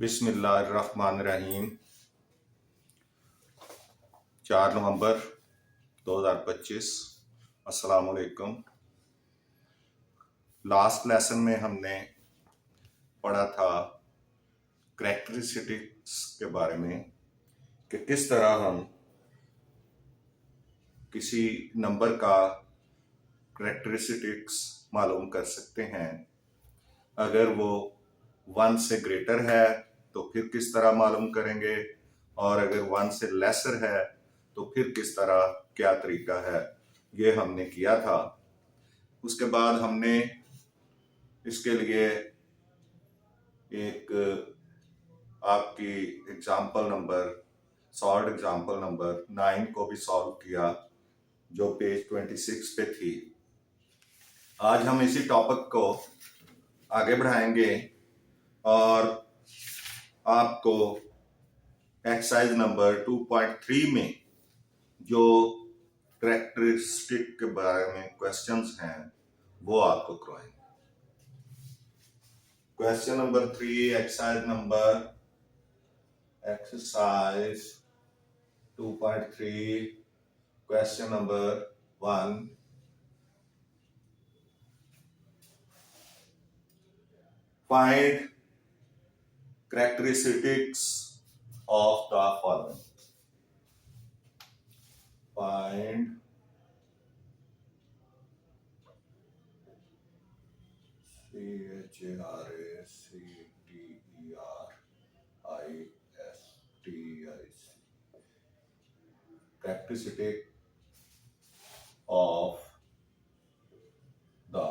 बिस्मिल्लाहिर्रहमानिर्रहीम। 4 नवंबर 2025। अस्सलाम वालेकुम। लास्ट लेसन में हमने पढ़ा था करैक्टरिस्टिक्स के बारे में कि किस तरह हम किसी नंबर का करैक्टरिस्टिक्स मालूम कर सकते हैं। अगर वो 1 से ग्रेटर है तो फिर किस तरह मालूम करेंगे, और अगर 1 से लेसर है तो फिर किस तरह, क्या तरीका है, ये हमने किया था। उसके बाद हमने इसके लिए एक आपकी example number, solve example number 9 को भी सॉल्व किया, जो पेज 26 पे थी। आज हम इसी टॉपिक को आगे बढ़ाएंगे और आपको एक्सरसाइज नंबर 2.3 में जो करैक्टरिस्टिक के बारे में क्वेश्चंस हैं वो आपको करवाएंगे। Question number 3, exercise 2.3, question number 1। Find characteristics of the following. Find characteristic of the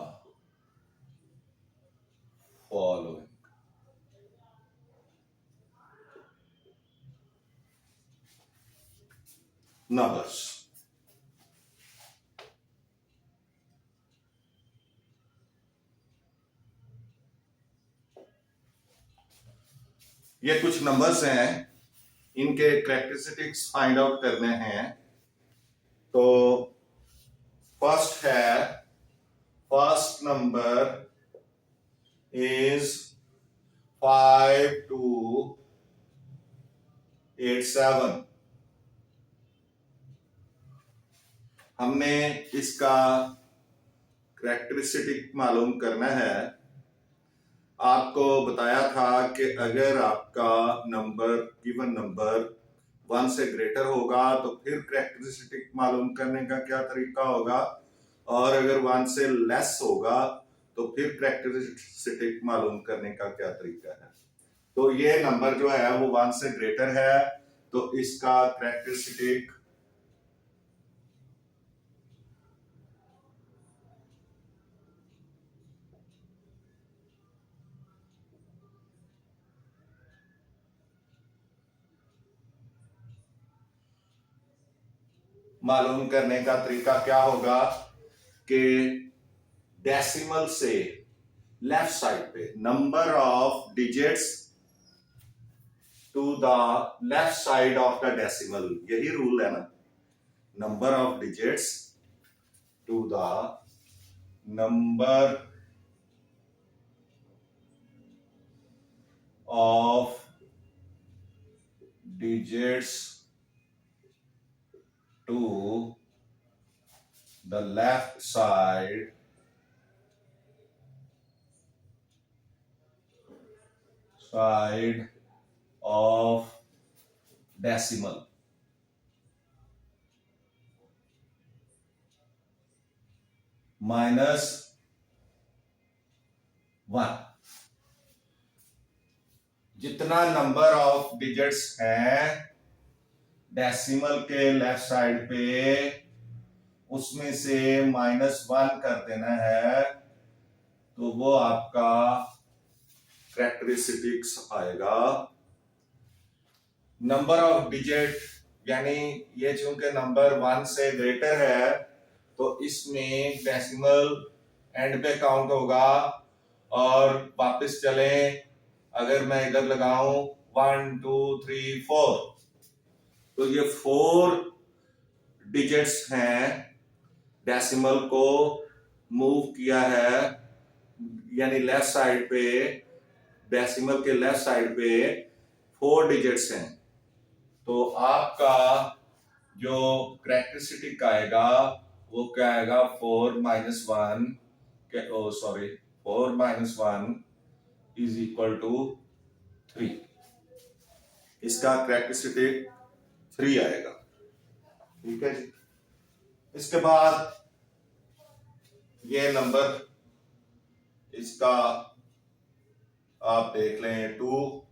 following. Numbers. ये कुछ नंबर्स हैं, इनके करैक्टरिस्टिक्स फाइंड आउट करने हैं। तो फर्स्ट नंबर इज 5287। हमने इसका करैक्टरिस्टिक मालूम करना है। आपको बताया था कि अगर आपका नंबर, गिवन नंबर 1 से ग्रेटर होगा तो फिर करैक्टरिस्टिक मालूम करने का क्या तरीका होगा, और अगर 1 से लेस होगा तो फिर करैक्टरिस्टिक मालूम करने का क्या तरीका है। तो ये नंबर जो है वो 1 से ग्रेटर है, तो इसका करैक्टरिस्टिक मालूम करने का तरीका क्या होगा कि डेसिमल से लेफ्ट साइड पे number of digits to the left side of the decimal, यही रूल है ना। Number of digits to the number of digits to the left side of decimal minus 1। जितना नंबर ऑफ डिजिट्स हैं decimal के left side पे, उसमें से -1 कर देना है, तो वो आपका करैक्टरिस्टिक्स आएगा। नंबर ऑफ डिजिट यानी ये चूंकि नंबर 1 से ग्रेटर है तो इसमें डेसिमल एंड पे काउंट होगा, और वापस चलें, अगर मैं इधर लगाऊं 1 2 3 4, तो ये 4 डिजिट्स हैं, डेसिमल को मूव किया है यानी लेफ्ट साइड पे डेसिमल के लेफ्ट साइड पे 4 डिजिट्स हैं, तो आपका जो करेक्टरिस्टिक आएगा वो क्या आएगा, 4 minus 1, sorry 4 minus 1 is equal to 3। इसका करेक्टरिस्टिक 3 आएगा। ठीक है जी। इसके बाद ये नंबर, इसका आप देख लें 2,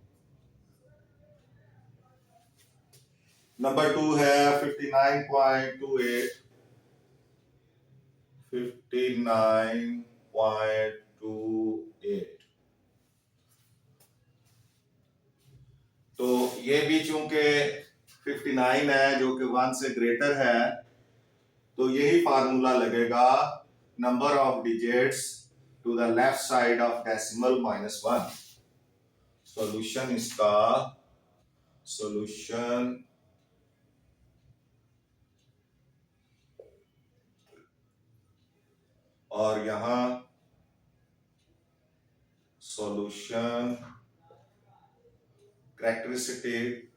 नंबर 2 है 59.28, 59.28। तो ये भी चूंकि 59 है जो कि 1 से ग्रेटर है, तो यही फार्मूला लगेगा, number of digits to the left side of decimal minus 1। Solution इसका, सॉल्यूशन और यहां solution characteristic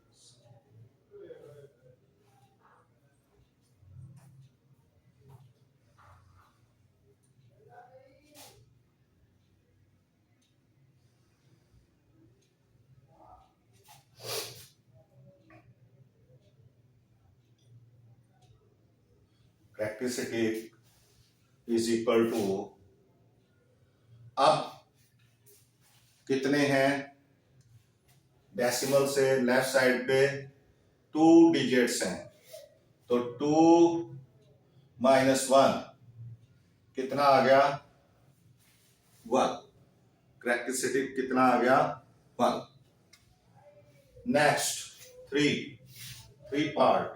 is equal to, अब कितने हैं डेसिमल से लेफ्ट साइड पे, 2 डिजिट्स हैं, तो 2 माइनस 1 कितना आ गया, 1। करेक्टरिस्टिक कितना आ गया, 1। Next 3 part,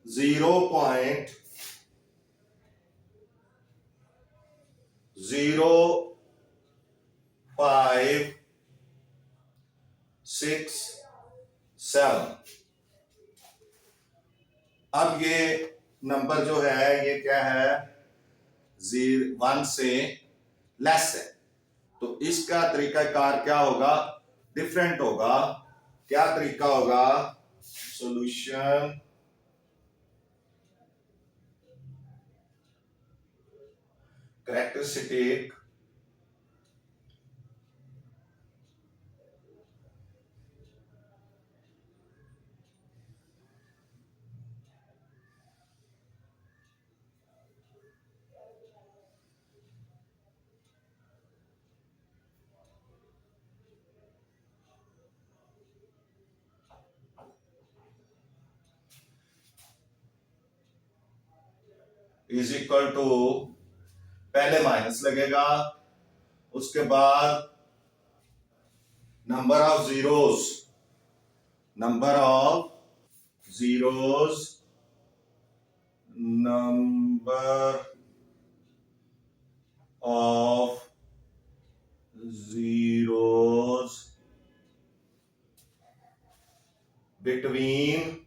0.0567। अब ये नंबर जो है ये क्या है, 1 से लेस है, तो इसका तरीकाकार क्या होगा, डिफरेंट होगा। क्या तरीका होगा, solution characteristic is equal to, पहले माइनस लगेगा, उसके बाद number of zeros, number of zeros, number of zeros between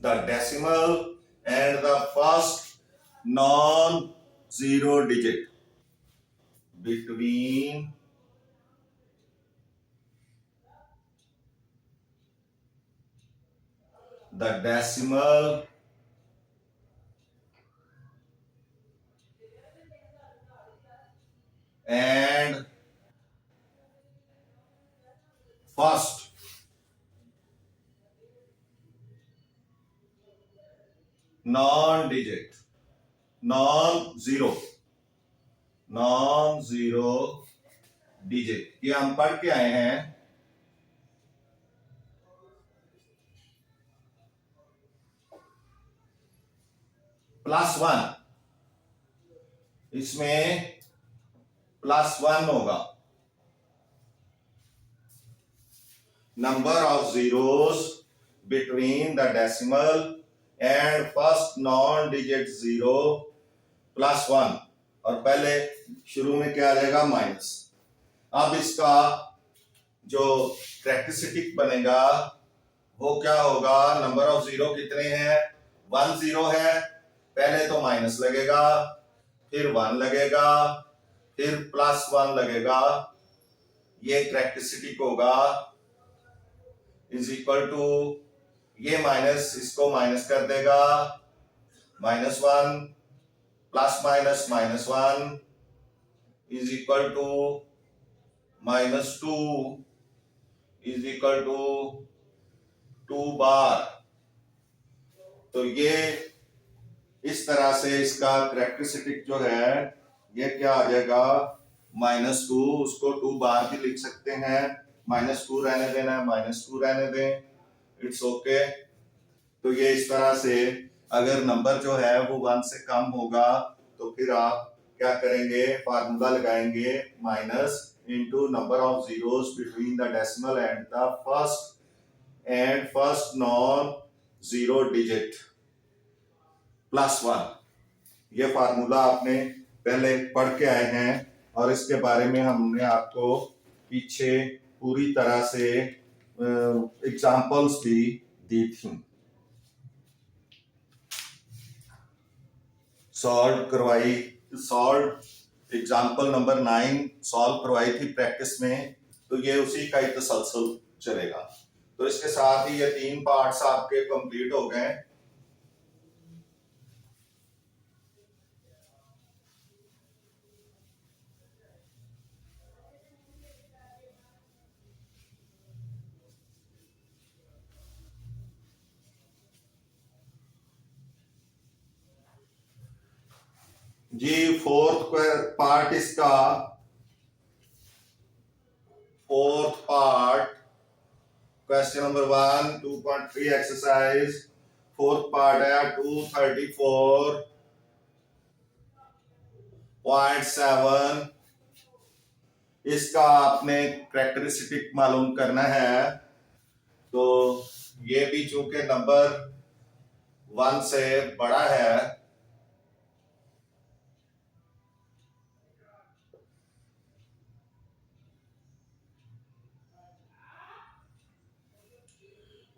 the decimal and the first non-zero digit, between the decimal and first non-digit, non-zero digit, ये हम पढ़ के आए हैं। +1, इसमें +1 होगा, number of zeros between the decimal and first non digit 0 +1, और पहले शुरू में क्या आ जाएगा, माइनस। अब इसका जो करेक्टरिस्टिक बनेगा वो क्या होगा, नंबर ऑफ जीरो कितने हैं, 1 0 है, पहले तो माइनस लगेगा, फिर 1 लगेगा, फिर +1 लगेगा। ये कैरेक्टरिस्टिक होगा इज इक्वल टू, ये माइनस इसको माइनस कर देगा, -1 plus minus -1 is equal to -2 is equal to 2 बार। तो ये इस तरह से इसका कैरेक्टरिस्टिक जो है ये क्या आ जाएगा, -2, उसको 2 बार भी लिख सकते हैं, -2 रहने देना है, -2 रहने दें, इट्स ओके। तो ये इस तरह से अगर नंबर जो है वो 1 से कम होगा तो फिर आप क्या करेंगे, फार्मूला लगाएंगे minus into number of zeros between the decimal and the first non zero digit +1। ये फार्मूला आपने पहले पढ़ के आए हैं और इसके बारे में हमने आपको पीछे पूरी तरह से एग्जांपल्स भी दी थी, सॉल्व एग्जांपल नंबर 9 सॉल्व करवाई थी प्रैक्टिस में। तो ये उसी का ही तसलसल चलेगा। तो इसके साथ ही ये 3 पार्ट्स आपके कंप्लीट हो गए। जी fourth part question number 1 2.3 exercise, fourth part है 234.7। इसका आपने कैरेक्टरिस्टिक मालूम करना है। तो ये भी चूंकि नंबर 1 से बड़ा है,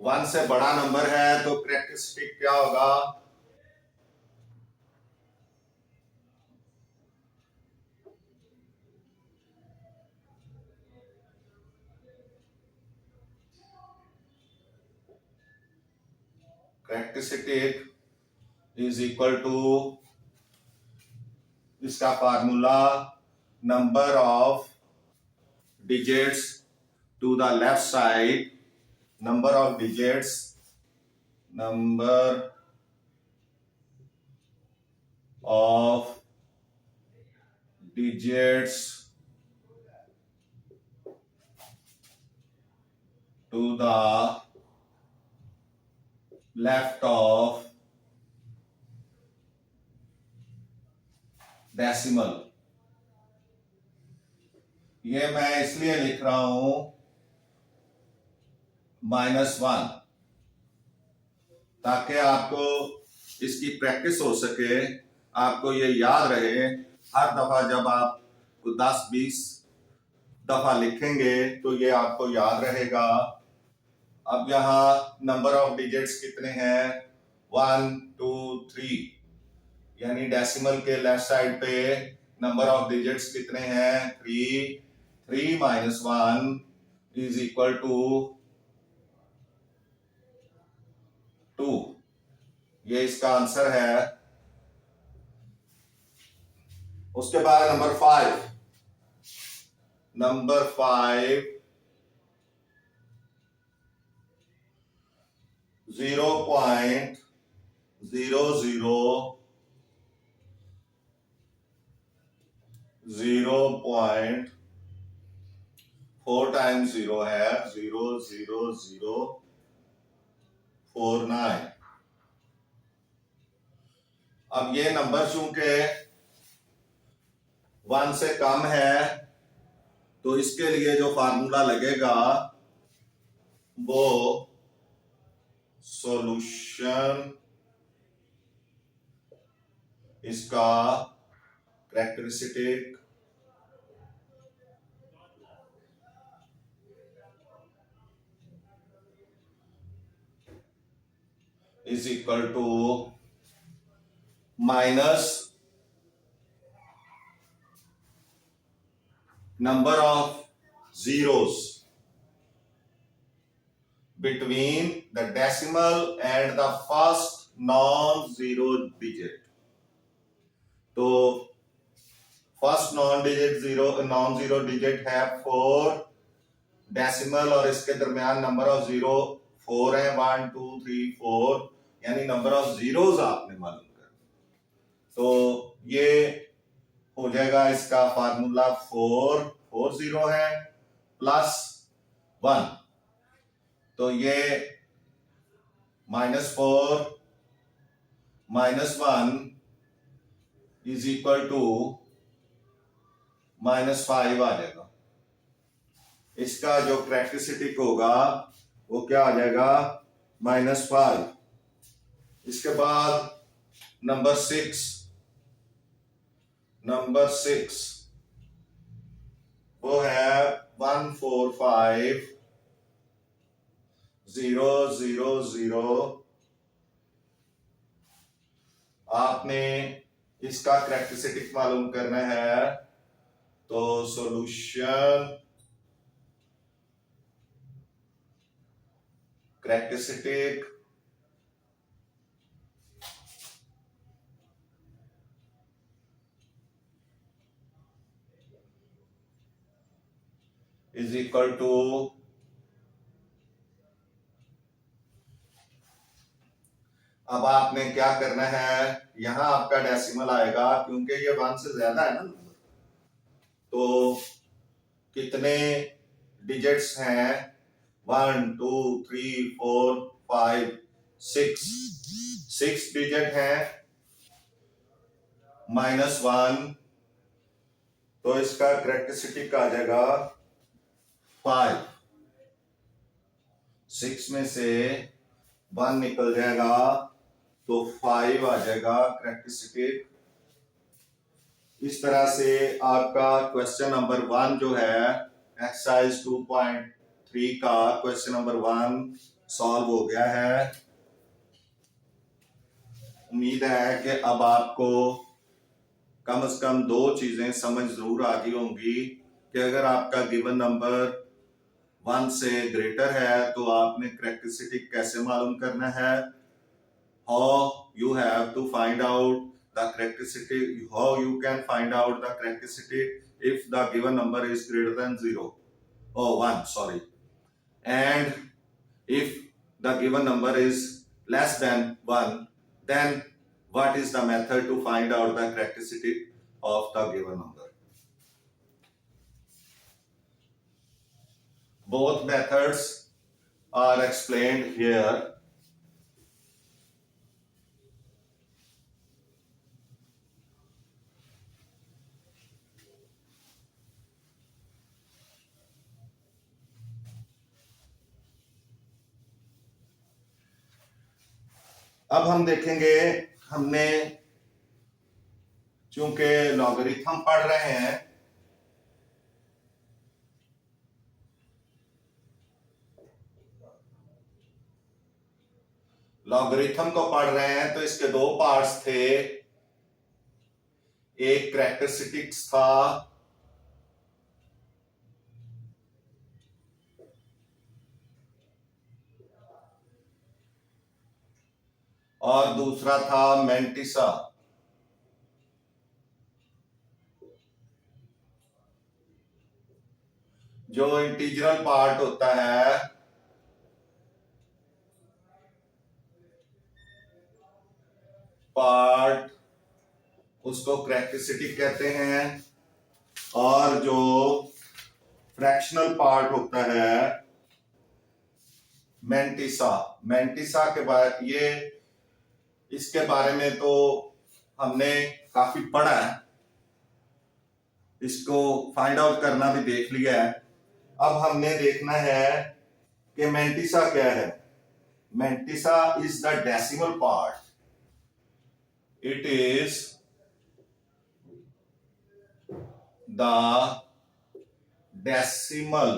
वन से बड़ा नंबर है तो कैरेक्टरिस्टिक क्या होगा, कैरेक्टरिस्टिक इज इक्वल टू, इसका formula number of digits to the left side, number of digits to the left of decimal। ये मैं इसलिए लिख रहा हूं -1 ताकि आपको इसकी प्रैक्टिस हो सके, आपको ये याद रहे। हर दफा जब आप 10-20 दफा लिखेंगे तो ये आपको याद रहेगा। अब यहाँ नंबर ऑफ डिजिट्स कितने हैं, 1 2 3, यानी डेसिमल के लेफ्ट साइड पे नंबर ऑफ डिजिट्स कितने हैं, 3। 3 - 1 इज इक्वल टू 2। ये इसका आंसर है। उसके बाद नंबर 5 0.4 टाइम्स 0 है 0.0049। अब ये नंबर चूंकि 1 से कम है तो इसके लिए जो फार्मूला लगेगा वो सॉल्यूशन, इसका characteristic is equal to minus number of zeros between the decimal and the first non-zero digit. तो फर्स्ट नॉन जीरो डिजिट है 4, डेसिमल और इसके दरमियान नंबर ऑफ जीरो 4 है, 1 2 3 4, यानी नंबर ऑफ जीरोस आपने मालूम कर। तो ये हो जाएगा इसका फार्मूला 4 है प्लस 1, तो ये -4 -1 इज इक्वल टू -5 आ जाएगा। इसका जो कैरेक्टरिस्टिक होगा वो क्या आ जाएगा, -5। इसके बाद नंबर 6 वो है 1 4 5 0 0 0। आपने इसका कैरेक्टरिस्टिक मालूम करना है, तो solution characteristic is equal to अब आपने क्या करना है, यहां आपका डेसिमल आएगा क्योंकि ये 1 से ज्यादा है ना नंबर। तो कितने डिजिट्स हैं, 1 2 3 4 5 6 डिजिट हैं, -1, तो इसका कैरेक्टरिस्टिक आ जाएगा 5। 6 में से 1 निकल जाएगा तो 5 आ जाएगा कैरेक्टरिस्टिक। इस तरह से आपका क्वेश्चन नंबर 1 जो है एक्सरसाइज 2.3 का क्वेश्चन नंबर 1 सॉल्व हो गया है। उम्मीद है कि अब आपको कम से कम 2 चीजें समझ जरूर आ गई होंगी कि अगर आपका गिवन नंबर 1 से ग्रेटर है तो आपने कैरेक्टरिस्टिक कैसे मालूम करना है, how you have to find out the characteristic, how you can find out the characteristic if the given number is greater than 1, sorry, and if the given number is less than 1, then what is the method to find out the characteristic of the given number. Both methods are explained here. अब हम देखेंगे, हमने चूंकि logarithm पढ़ रहे हैं, logarithm को पढ़ रहे हैं तो इसके 2 पार्ट्स थे, एक कैरेक्टरिस्टिक्स था और दूसरा था मैंटिसा। जो इंटीग्रल पार्ट होता है उसको कैरेक्टरिस्टिक कहते हैं, और जो फ्रैक्शनल पार्ट होता है मैंटिसा के बारे इसके बारे में तो हमने काफी पढ़ा है, इसको फाइंड आउट करना भी देख लिया है। अब हमने देखना है कि मैंटिसा क्या है। Mantissa is the decimal part, it is the decimal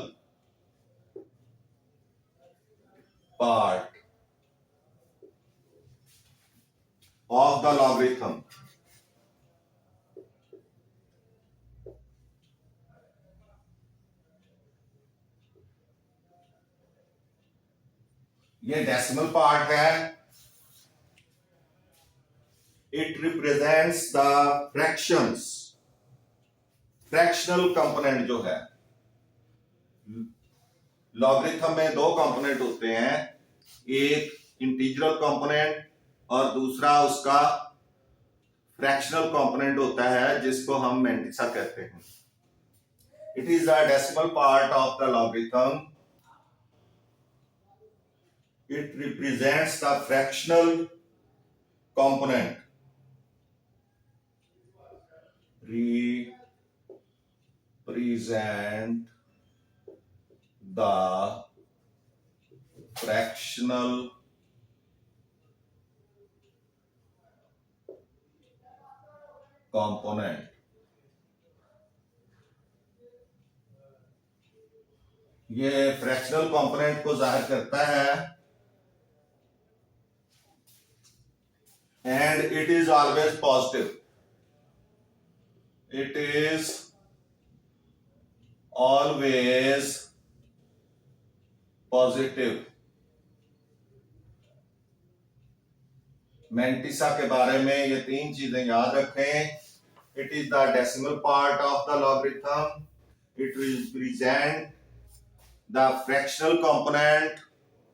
part of the logarithm. ये डेसिमल पार्ट है. It represents the fractions. Fractional component जो है, लॉगरिथम में दो कंपोनेंट होते हैं, एक इंटीग्रल कंपोनेंट और दूसरा उसका फ्रैक्शनल कंपोनेंट होता है जिसको हम मैंटिसा कहते हैं. It is the decimal part of the logarithm. It represents the fractional component. Represent the fractional component. ये फ्रैक्शनल कंपोनेंट को जाहिर करता है. And it is always positive. It is always positive. Mantissa के बारे में ये तीन चीजें याद रखें. It is the decimal part of the logarithm. It represents the fractional component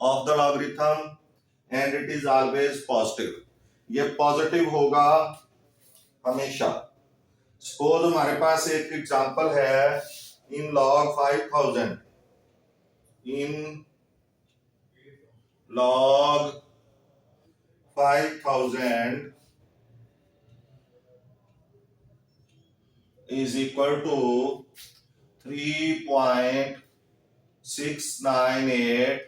of the logarithm and it is always positive. ये positive होगा हमेशा. सपोज हमारे पास एक एग्जांपल है. इन log 5000, in log 5000 is equal to 3.698.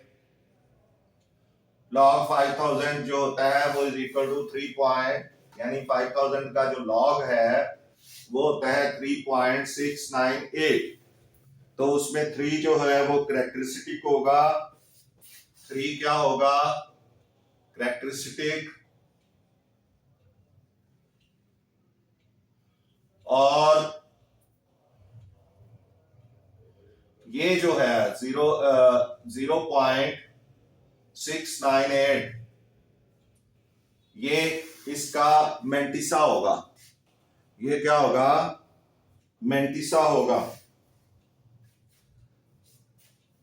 log 5000 जो होता है वो इज इक्वल टू 3 यानी 5000 का जो log है वो होता है 3.698. तो उसमें 3 जो है वो कैरेक्टरिस्टिक होगा. 3 क्या होगा? कैरेक्टरिस्टिक. और ये जो है 0.698 ये इसका मैंटिसा होगा. ये क्या होगा? मैंटिसा होगा.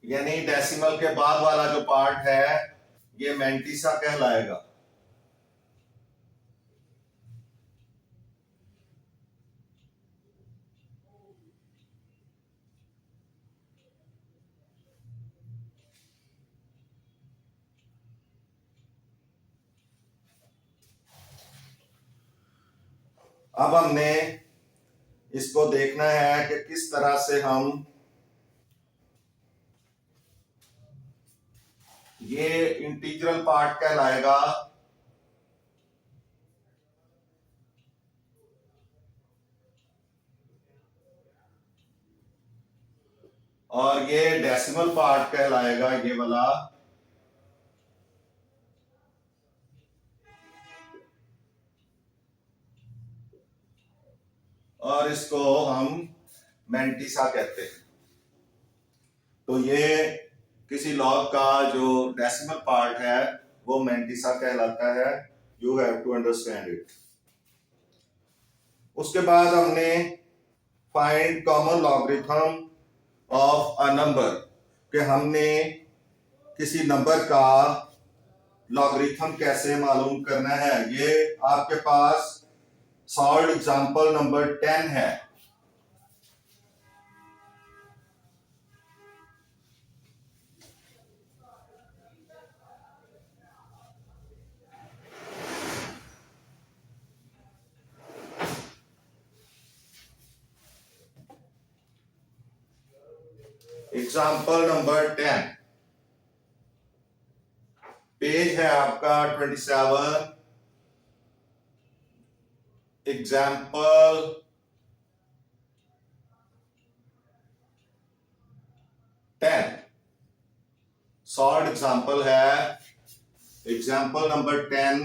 यानी डेसिमल के बाद वाला जो पार्ट है ये मैंटिसा कहलाएगा. अब हमने इसको देखना है कि किस तरह से हम ये इंटीग्रल पार्ट कहलाएगा और ये डेसिमल पार्ट कहलाएगा ये वाला. और इसको हम मैंटिसा कहते हैं. तो ये किसी लॉग का जो डेसिमल पार्ट है वो मैंटिसा कहलाता है. You have to understand it. उसके बाद हमने find common logarithm of a number कि हमने किसी नंबर का लॉगरिथम कैसे मालूम करना है. ये आपके पास सॉल्व एग्जांपल नंबर 10 है. एग्जाम्पल नंबर 10 पेज है आपका 27. एग्जाम्पल 10 शॉर्ट एग्जाम्पल है. Example number 10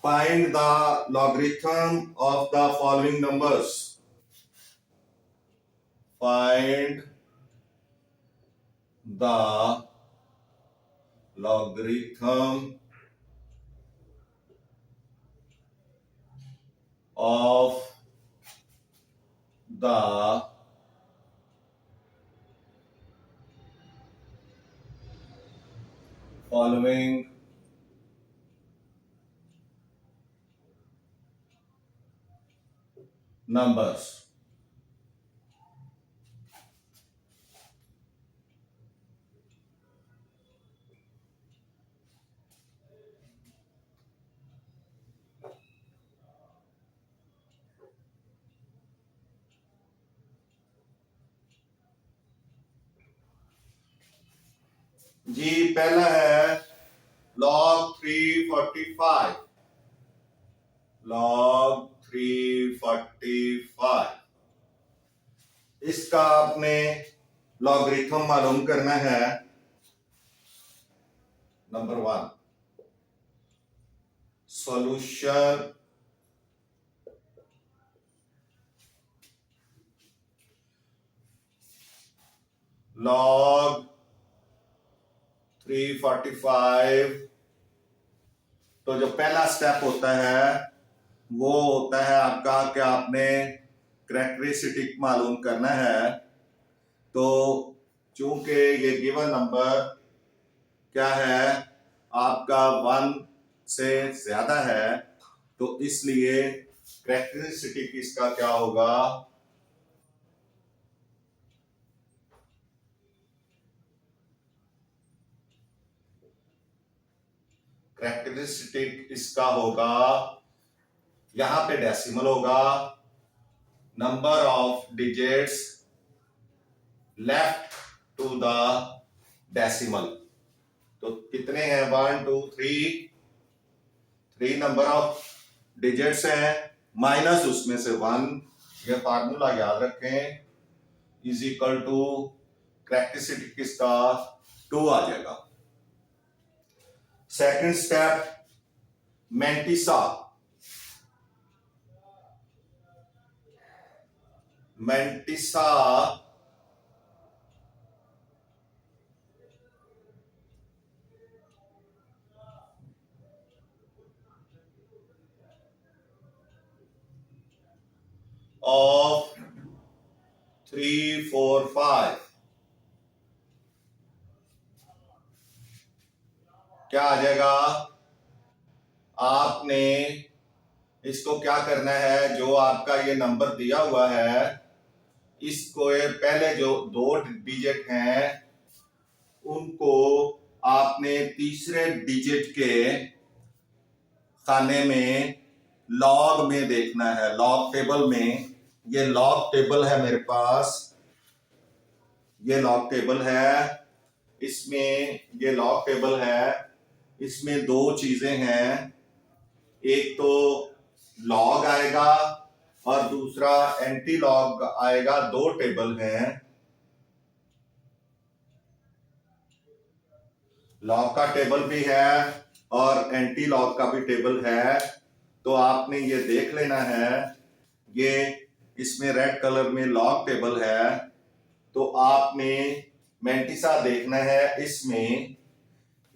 Find the logarithm of the following numbers. Find the logarithm of the following numbers. जी पहला है log 345, log 345। इसका आपने लॉगरिथम मालूम करना है। Number 1, solution log 345। तो जो पहला स्टेप होता है वो होता है आपका कि आपने कैरेक्टरिस्टिक मालूम करना है। तो चूंकि ये गिवन नंबर क्या है आपका 1 से ज्यादा है, तो इसलिए कैरेक्टरिस्टिक इसका क्या होगा, कैरेक्टरिस्टिक इसका होगा, यहां पे डेसिमल होगा, number of digits left to the decimal. तो कितने हैं, 1 2 3 नंबर ऑफ डिजिट्स हैं, माइनस उसमें से 1। ये फार्मूला याद रखें, इज इक्वल टू कैरेक्टरिस्टिक किसका 2 आ जाएगा। Second step, mantissa, mantissa of 3 4 5 क्या आ जाएगा, आपने इसको क्या करना है, जो आपका ये नंबर दिया हुआ है इसको पहले जो 2 डिजिट हैं उनको आपने तीसरे डिजिट के खाने में लॉग में देखना है, लॉग टेबल में। ये लॉग टेबल है मेरे पास, ये लॉग टेबल है, इसमें ये लॉग टेबल है, इसमें 2 चीजें हैं, एक तो लॉग आएगा और दूसरा एंटी लॉग आएगा। 2 टेबल हैं, लॉग का टेबल भी है और एंटी लॉग का भी टेबल है। तो आपने ये देख लेना है, ये इसमें रेड कलर में लॉग टेबल है, तो आपने मैंटिसा देखना है। इसमें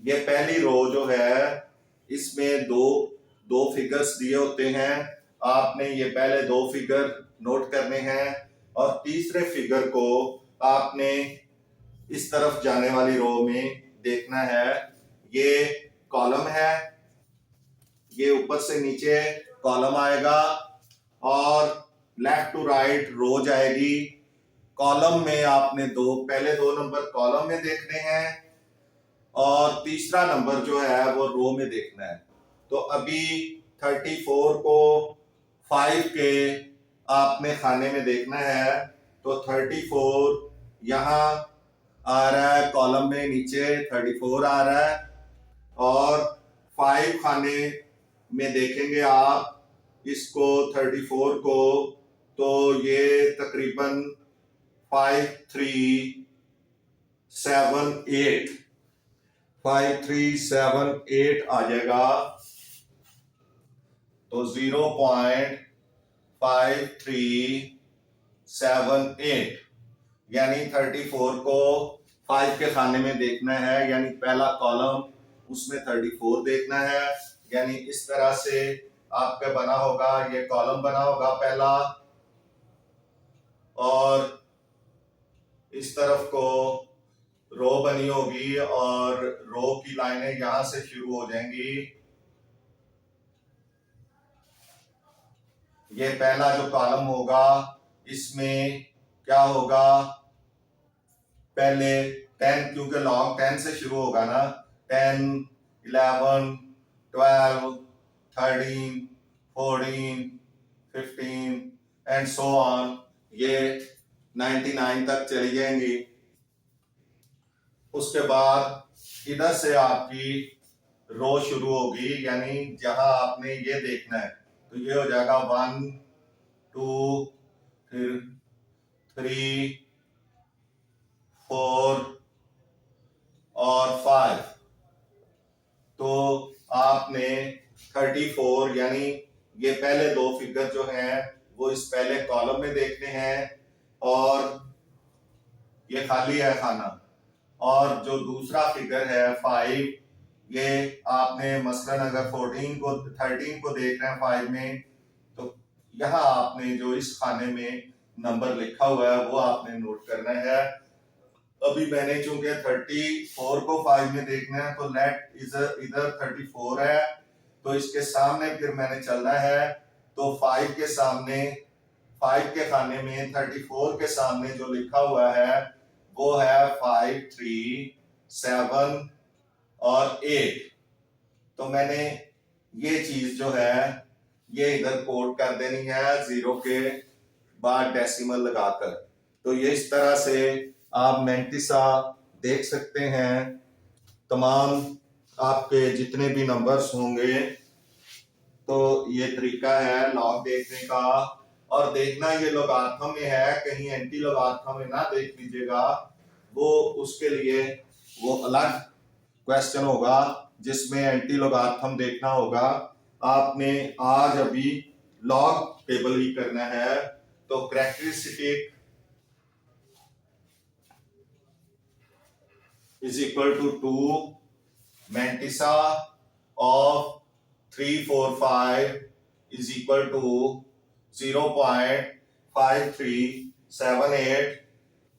ये पहली रो जो है इसमें दो फिगर्स दिए होते हैं, आपने ये पहले 2 फिगर नोट करने हैं और तीसरे फिगर को आपने इस तरफ जाने वाली रो में देखना है। ये कॉलम है, ये ऊपर से नीचे कॉलम आएगा और लेफ्ट टू राइट रो जाएगी। कॉलम में आपने पहले 2 नंबर कॉलम में देखने हैं और तीसरा नंबर जो है वो रो में देखना है। तो अभी 34 को 5 के आपने खाने में देखना है, तो 34 यहां आ रहा है कॉलम में, नीचे 34 आ रहा है और 5 खाने में देखेंगे आप इसको 34 को, तो ये तकरीबन 5 3 7 8 5 3 7 8 आ जाएगा। तो 0.5378, यानी 34 को 5 के खाने में देखना है, यानी पहला कॉलम उसमें 34 देखना है। यानी इस तरह से आपका बना होगा, ये कॉलम बना होगा पहला, और इस तरफ को रो बनी होगी, और रो की लाइनें यहां से शुरू हो जाएंगी। ये पहला जो कॉलम होगा इसमें क्या होगा, पहले 10, क्योंकि लॉग 10 से शुरू होगा ना, 10, 11, 12, 13, 14, 15 एंड सो ऑन, ये 99 तक चली जाएंगी। उसके बाद इधर से आपकी रो शुरू होगी, यानी जहां आपने ये देखना है, तो ये हो जाएगा 1, 2, फिर 3, 4 और 5। तो आपने 34, यानी ये पहले दो फिगर जो हैं वो इस पहले कॉलम में देखने हैं, और ये खाली है खाना। और जो दूसरा फिगर है 5, ये आपने मसलन अगर 13 को देख रहे हैं 5 में, तो यहाँ आपने जो इस खाने में नंबर लिखा हुआ है वो आपने नोट करना है। अभी मैंने चूंकि 34 को 5 में देखना है, तो लेट इधर 34 है, तो इसके सामने फिर मैंने चलना है, तो 5 के सामने, 5 के खाने में 34 के सामने जो लिखा हुआ है वो है 5, 3, 7 और 8। तो मैंने ये चीज जो है ये इधर कोड कर देनी है 0 के बाद डेसिमल लगाकर। तो ये इस तरह से आप मैंटिसा देख सकते हैं। तमाम आपके जितने भी नंबर्स होंगे, तो ये तरीका है लॉग देखने का। और देखना ये लोगार्थम में है, कहीं एंटी लोगार्थम में ना देख लीजिएगा, वो उसके लिए वो अलग क्वेश्चन होगा जिसमें एंटी लोगार्थम देखना होगा। आपने आज अभी लॉग टेबल ही करना है। तो characteristic is equal to 2 mantissa of 345 is equal to 0.5378,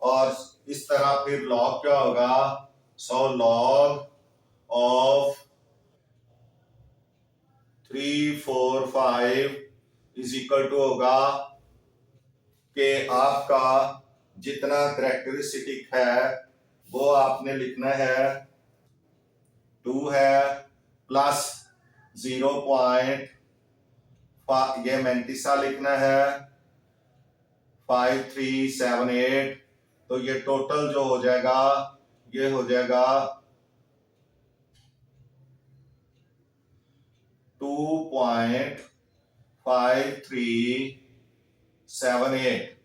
और इस तरह फिर लॉग क्या होगा, 100 log of 345 is equal to होगा कि आपका जितना कैरेक्टरिस्टिक है वो आपने लिखना है 2 है प्लस 0. ये मैंटिसा लिखना है 5378। तो ये टोटल जो हो जाएगा ये हो जाएगा 2.5378।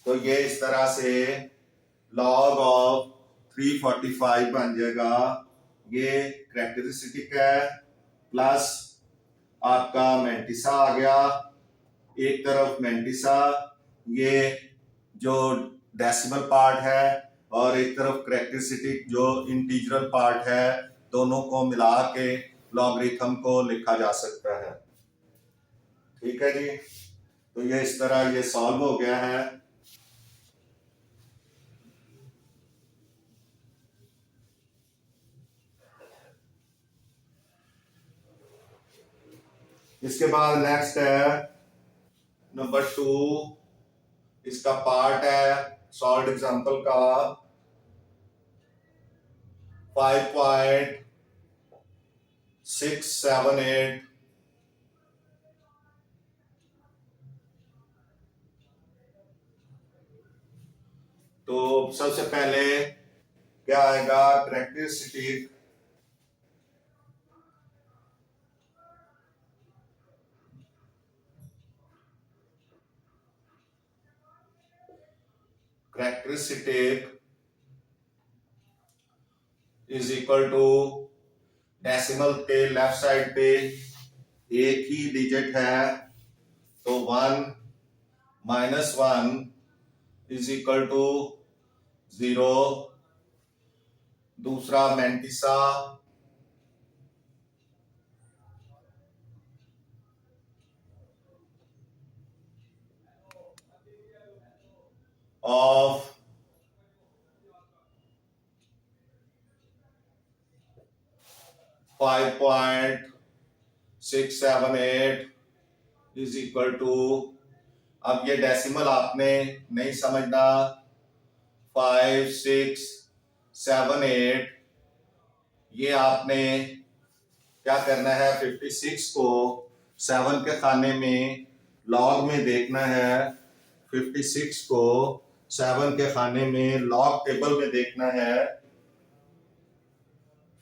तो ये इस तरह से लॉग ऑफ 345 बन जाएगा। ये कैरेक्टरिस्टिक है, प्लस आपका मैंटिसा आ गया एक तरफ, मैंटिसा ये जो डेसिमल पार्ट है, और एक तरफ कैरेक्टरिस्टिक जो इंटीग्रल पार्ट है, दोनों को मिला के लॉगरिथम को लिखा जा सकता है। ठीक है जी, तो ये इस तरह ये सॉल्व हो गया है। इसके बाद नेक्स्ट है नंबर 2, इसका पार्ट है सॉल्व एग्जांपल का 5.678। तो सबसे पहले क्या आएगा, characteristic is equal to decimal के लेफ्ट साइड पे एक ही डिजिट है तो 1 माइनस 1 इज इक्वल टू 0। दूसरा mantissa of 5.678 is equal to, अब ये डेसिमल आपने नहीं समझना, 5.678, ये आपने क्या करना है, 56 को 7 के खाने में लॉग में देखना है। 56 को 7 के खाने में लॉग टेबल में देखना है।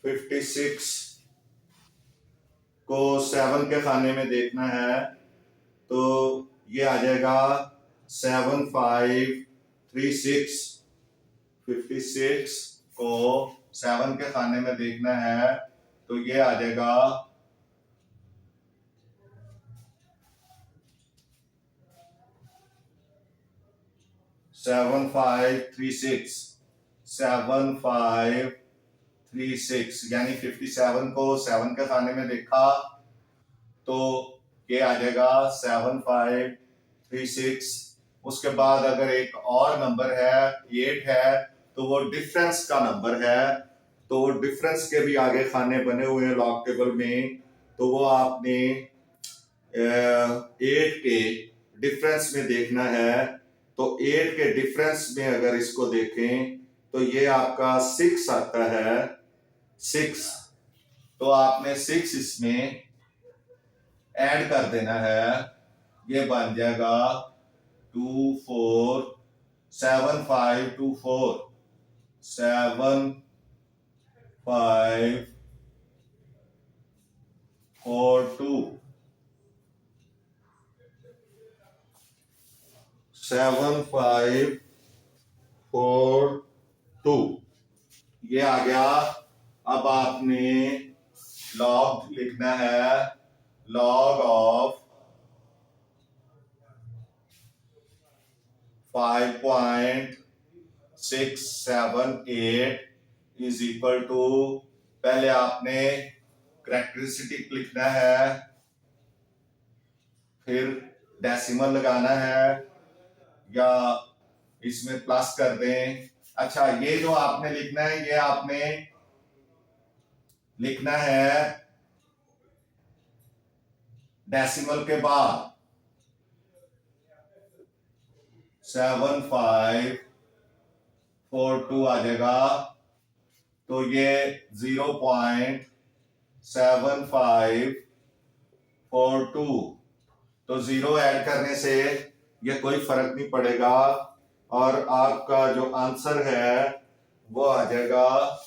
56 को 7 के खाने में देखना है तो ये आ जाएगा 7536। 56 को 7 के खाने में देखना है तो ये आ जाएगा 7536। 7536 यानी 57 को 7 के खाने में देखा तो ये आ जाएगा 7536। उसके बाद अगर एक और नंबर है 8 है तो वो डिफरेंस का नंबर है, तो वो डिफरेंस के भी आगे खाने बने हुए हैं लॉग टेबल में, तो वो आपने 8 के डिफरेंस में देखना है। तो 8 के डिफरेंस में अगर इसको देखें तो ये आपका 6 आता है। 6 तो आपने 6 इसमें ऐड कर देना है, ये बन जाएगा 7524 7542 7542 ये आ गया। अब आपने लॉग लिखना है, log of 5.678 is equal to, पहले आपने कैरेक्टरिस्टिक लिखना है, फिर डेसिमल लगाना है या इसमें प्लस कर दें। अच्छा, ये जो आपने लिखना है ये आपने लिखना है डेसिमल के बाद। 7542 आ जाएगा तो ये 0.7542, तो जीरो ऐड करने से ये कोई फर्क नहीं पड़ेगा और आपका जो आंसर है वो आ जाएगा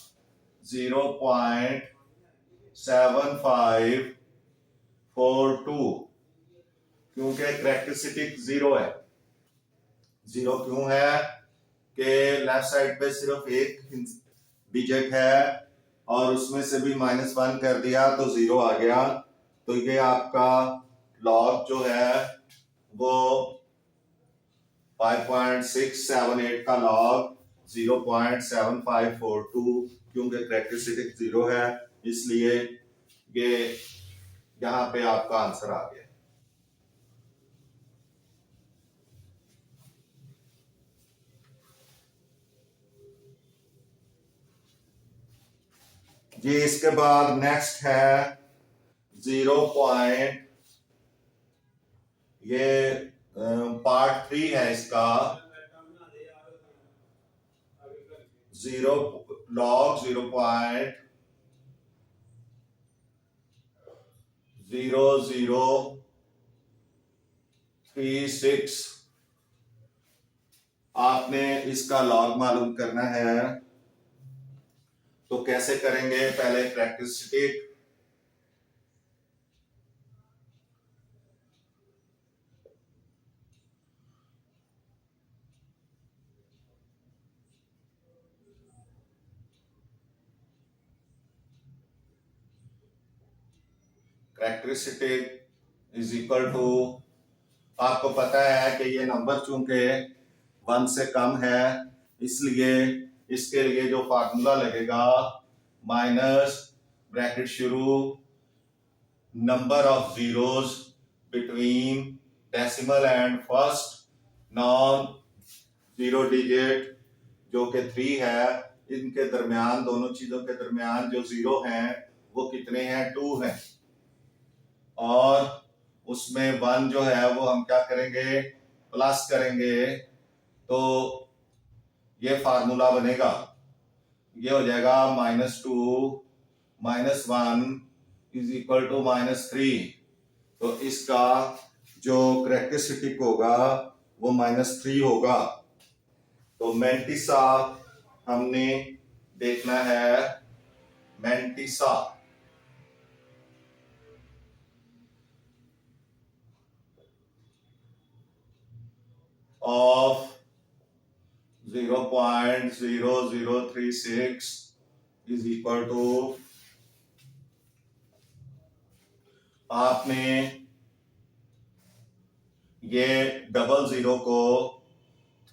0.7542, क्योंकि कैरेक्टरिस्टिक जीरो है। जीरो क्यों है कि लेफ्ट साइड पे सिर्फ एक डिजिट है और उसमें से भी -1 कर दिया तो जीरो आ गया। तो ये आपका लॉग जो है वो 5.678 का लॉग 0.7542, क्योंकि कैरेक्टरिस्टिक जीरो है इसलिए ये यहां पे आपका आंसर आ गया। जी, इसके बाद नेक्स्ट है 0 पॉइंट, ये पार्ट 3 है इसका। 0 लॉग 0.0036 आपने इसका लॉग मालूम करना है। तो कैसे करेंगे, पहले characteristic characteristic is equal to, आपको पता है कि ये नंबर चूंकि 1 से कम है, इसलिए इसके लिए जो फार्मूला लगेगा माइनस ब्रैकेट शुरू number of zeros between decimal and first non zero digit जो कि 3 है, इनके दरमियान, दोनों चीजों के दरमियान जो जीरो हैं वो कितने हैं, 2 हैं। और उसमें 1 जो है वो हम क्या करेंगे, प्लस करेंगे, तो ये फार्मूला बनेगा, ये हो जाएगा -2 -1 इज इक्वल टू -3। तो इसका जो कैरेक्टरिस्टिक होगा वो -3 होगा। तो मैंटिसा हमने देखना है, mantissa of 0.0036 is equal to, आपने ये डबल जीरो को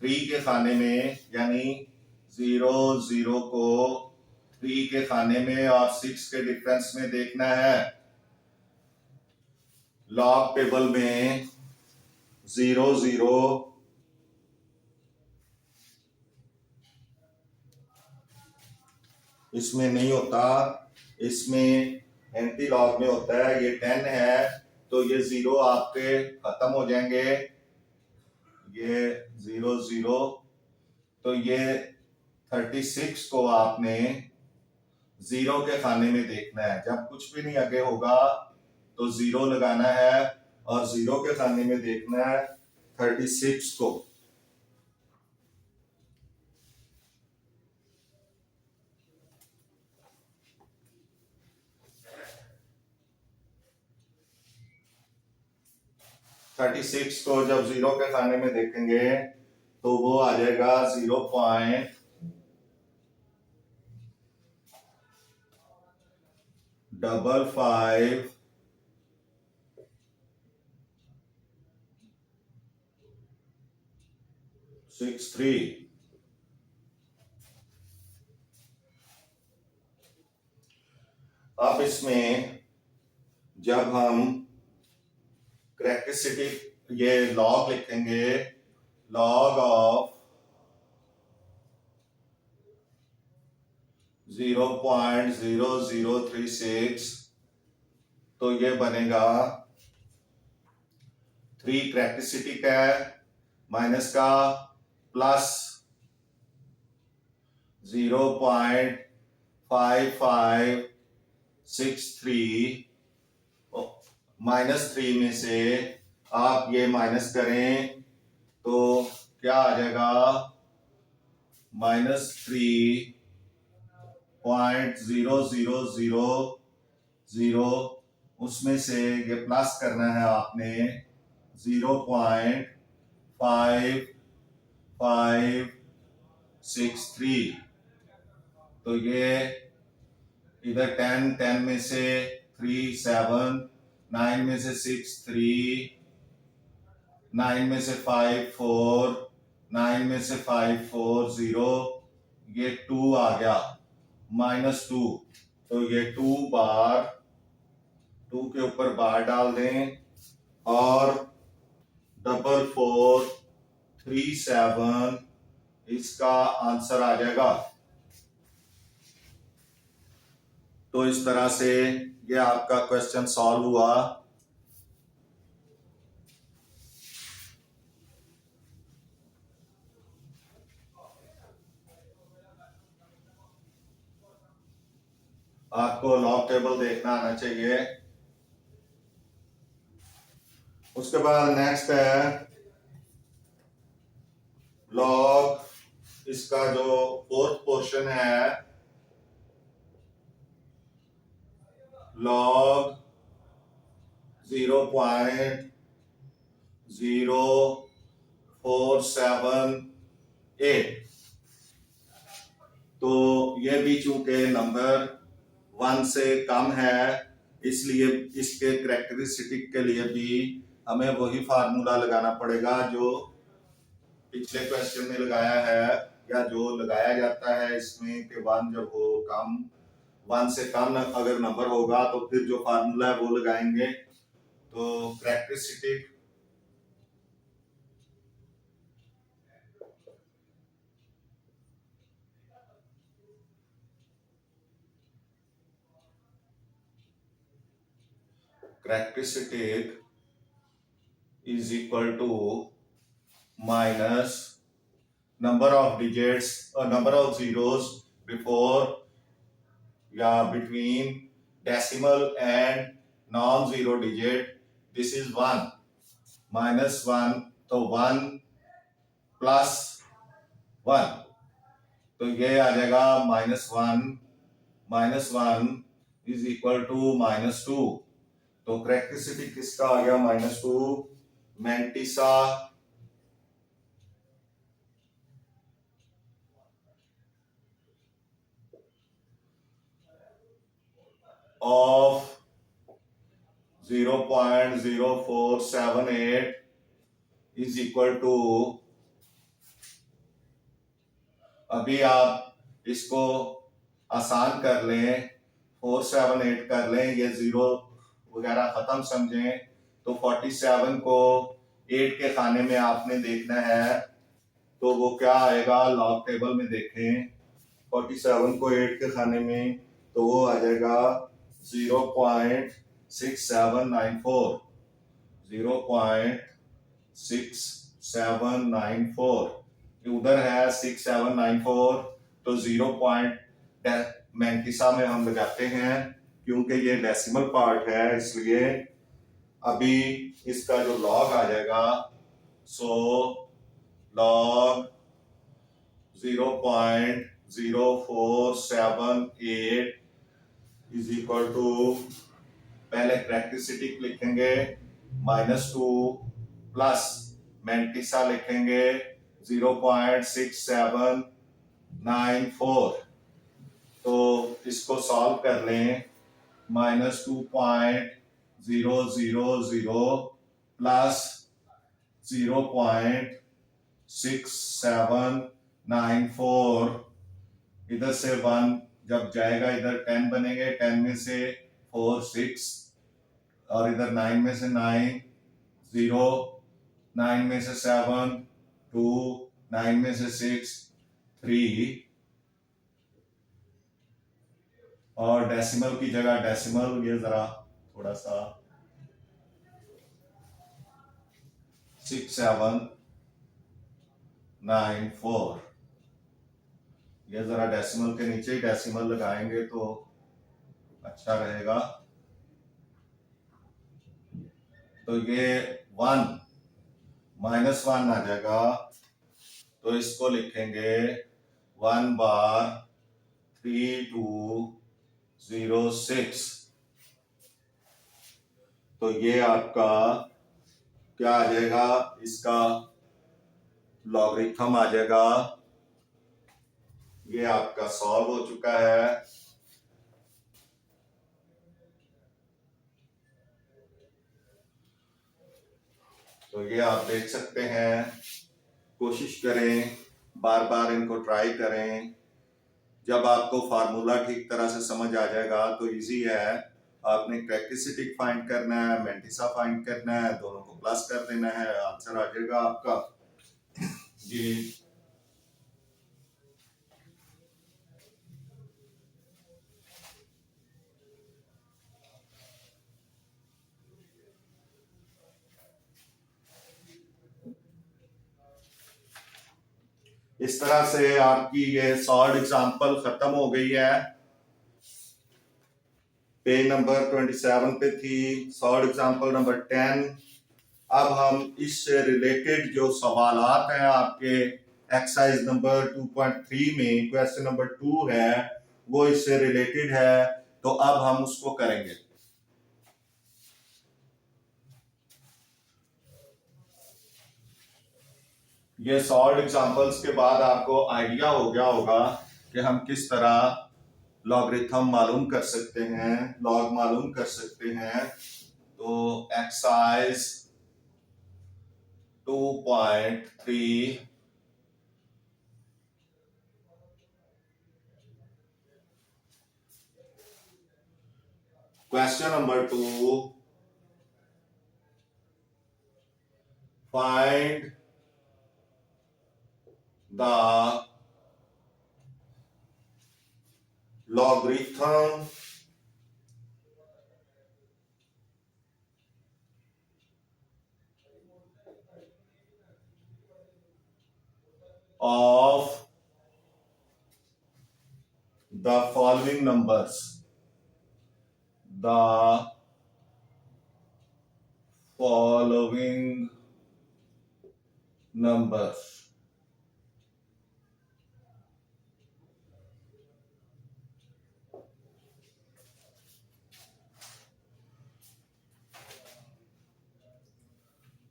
3 के खाने में, यानी 0 को 3 के खाने में और 6 के डिफरेंस में देखना है। लॉग टेबल में 0 इसमें नहीं होता, इसमें एंटी लॉग में होता है। ये 10 है तो ये 0 आपके खत्म हो जाएंगे, ये 0 तो ये 36 को आपने 0 के खाने में देखना है। जब कुछ भी नहीं आगे होगा तो 0 लगाना है और 0 के खाने में देखना है 36 को। थर्टी सिक्स को जब 0 के खाने में देखेंगे तो वो आ जाएगा 0.5563। अब इसमें जब हम कैरेक्टरिस्टिक ये लॉग लिखेंगे, लॉग ऑफ 0.0036, तो ये बनेगा 3 कैरेक्टरिस्टिक है माइनस का प्लस 0.5563, -3 में से आप ये माइनस करें तो क्या आ जाएगा, -3.0000, उसमें से ये प्लस करना है आपने 0.5563। तो ये इधर 10 में से 3 7, 9 में से 6 3, 9 में से 5 4, 9 में से 5 4 0, ये 2 आ गया -2। तो ये 2 बार, 2 के ऊपर बार डाल दें और 4437 इसका आंसर आ जाएगा। तो इस तरह से ये आपका क्वेश्चन सॉल्व हुआ। आपको लॉग टेबल देखना आना चाहिए। उसके बाद नेक्स्ट है लॉग, इसका जो फोर्थ पोर्शन है, लॉग 0.0478। तो ये भी चूंकि नंबर 1 से कम है, इसलिए इसके करेक्टरिस्टिक के लिए भी हमें वही फार्मूला लगाना पड़ेगा जो पिछले क्वेश्चन में लगाया है, या जो लगाया जाता है इसमें कि वन जब हो कम, वन से कम अगर नंबर होगा तो फिर जो फार्मूला है वो लगाएंगे। तो characteristic is equal to minus number of digits or number of zeros before या between decimal and non-zero digit. This is 1 minus 1, तो 1 प्लस 1, तो ये आ जाएगा -1 इज इक्वल टू -2। तो करेक्टरिस्टिक किसका आ गया? -2। Mantissa of 0.0478 is equal to, अभी आप इसको आसान कर लें, 478 कर लें, ये जीरो वगैरह खत्म समझें, तो 47 को 8 के खाने में आपने देखना है, तो वो क्या आएगा? लॉग टेबल में देखें 47 को 8 के खाने में, तो वो आ जाएगा 0.6794, 0.6794। उधर है 6794, तो 0 पॉइंट मैंटिसा में हम लगाते हैं, क्योंकि ये डेसिमल पार्ट है इसलिए। अभी इसका जो लॉग आ जाएगा, so log 0.0478 is equal to, पहले करेक्टरिस्टिक लिखेंगे -2 प्लस मैंटिसा लिखेंगे 0.6794। तो इसको सॉल्व कर लें, -2.000 प्लस 0.6794, इधर से 1 जब जाएगा इधर 10 बनेंगे, 10 में से 4 6, और इधर 9 में से 9 0, 9 में से 7 2, 9 में से 6 3, और डेसिमल की जगह डेसिमल, ये जरा थोड़ा सा 6794, ये जरा डेसिमल के नीचे ही डेसिमल लगाएंगे तो अच्छा रहेगा। तो ये 1 -1 आ जाएगा, तो इसको लिखेंगे 1/3206। तो ये आपका क्या आ जाएगा? इसका लॉगरिथम आ जाएगा। ये आपका सॉल्व हो चुका है। तो ये आप देख सकते हैं, कोशिश करें, बार बार इनको ट्राई करें। जब आपको फार्मूला ठीक तरह से समझ आ जाएगा तो इजी है। आपने करेक्टरिस्टिक फाइंड करना है, मैंटिसा फाइंड करना है, दोनों को प्लस कर देना है, आंसर आ जाएगा आपका। जी इस तरह से आपकी ये सॉल्व एग्जांपल खत्म हो गई है। पेज नंबर 27 पे थी सॉल्व एग्जांपल नंबर 10। अब हम इससे रिलेटेड जो सवालात हैं आपके एक्सरसाइज नंबर 2.3 में, क्वेश्चन नंबर 2 है, वो इससे रिलेटेड है, तो अब हम उसको करेंगे। ये सॉल्व एग्जांपल्स के बाद आपको आइडिया हो गया होगा कि हम किस तरह लॉगरिथम मालूम कर सकते हैं, लॉग मालूम कर सकते हैं। तो exercise 2.3 question number 2, find the logarithm of the following numbers. The following numbers.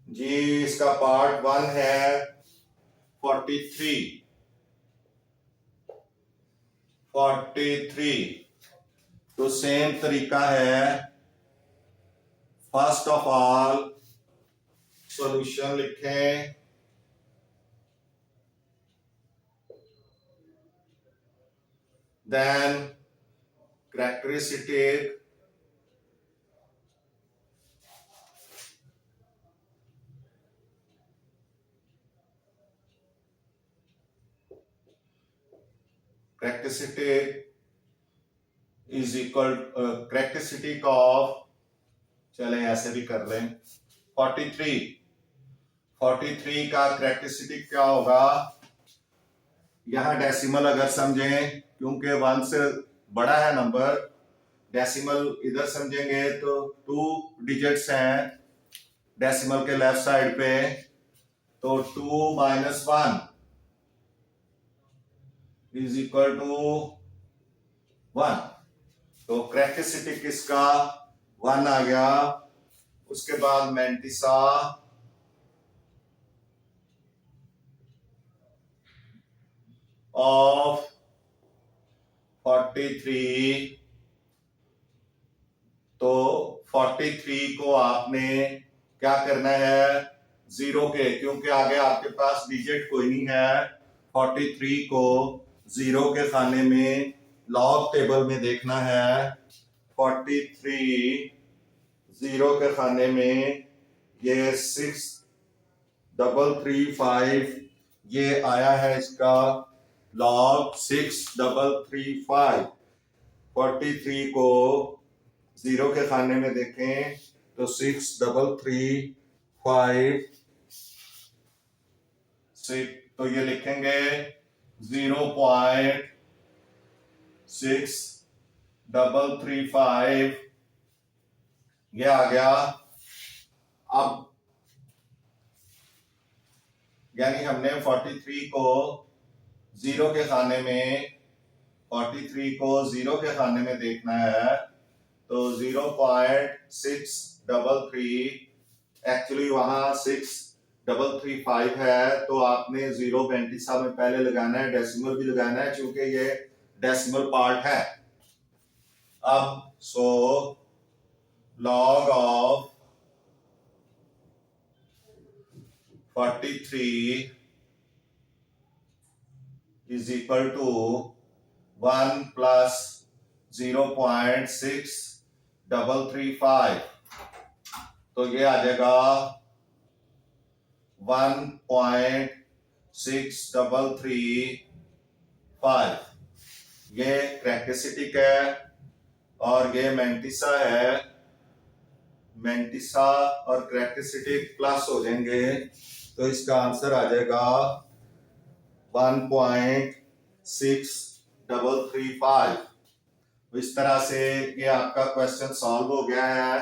जी इसका पार्ट 1 है 43 तो सेम तरीका है। फर्स्ट ऑफ ऑल सॉल्यूशन लिखें, then characteristic, is equal characteristic of, चलें ऐसे भी कर लें, 43 का कैरेक्टरिस्टिक क्या होगा। यहां डेसिमल अगर समझें, क्योंकि 1 से बड़ा है नंबर, डेसिमल इधर समझेंगे तो 2 डिजिट्स हैं डेसिमल के लेफ्ट साइड पे, तो 2 - 1 इज इक्वल टू 1। तो कैरेक्टरिस्टिक किसका 1 आ गया। उसके बाद मैंटिसा ऑफ 43, तो 43 को आपने क्या करना है, 0 के, क्योंकि आगे आपके पास डिजिट कोई नहीं है, 43 को 0 के खाने में लॉग टेबल में देखना है। 43 0 के खाने में ये 6335 ये आया है, इसका लॉग 6335। 43 को 0 के खाने में देखें तो 6335 तो ये लिखेंगे 0.6335 ये आ गया। अब यानी हमने 43 को 0 के खाने में 43 को 0 के खाने में देखना है, तो 0.633 एक्चुअली वहां 6335 है, तो आपने 0 पेंटिसा में पहले लगाना है, डेसिमल भी लगाना है क्योंकि ये डेसिमल पार्ट है। अब so log of 43 is equal to 1 plus 0.6335, तो ये आ जाएगा 1.6335। ये कैरेक्टरिस्टिक है और ये मैंटिसा है। मैंटिसा और कैरेक्टरिस्टिक प्लस हो जाएंगे, तो इसका आंसर आ जाएगा 1.6335। इस तरह से ये आपका क्वेश्चन सॉल्व हो गया है।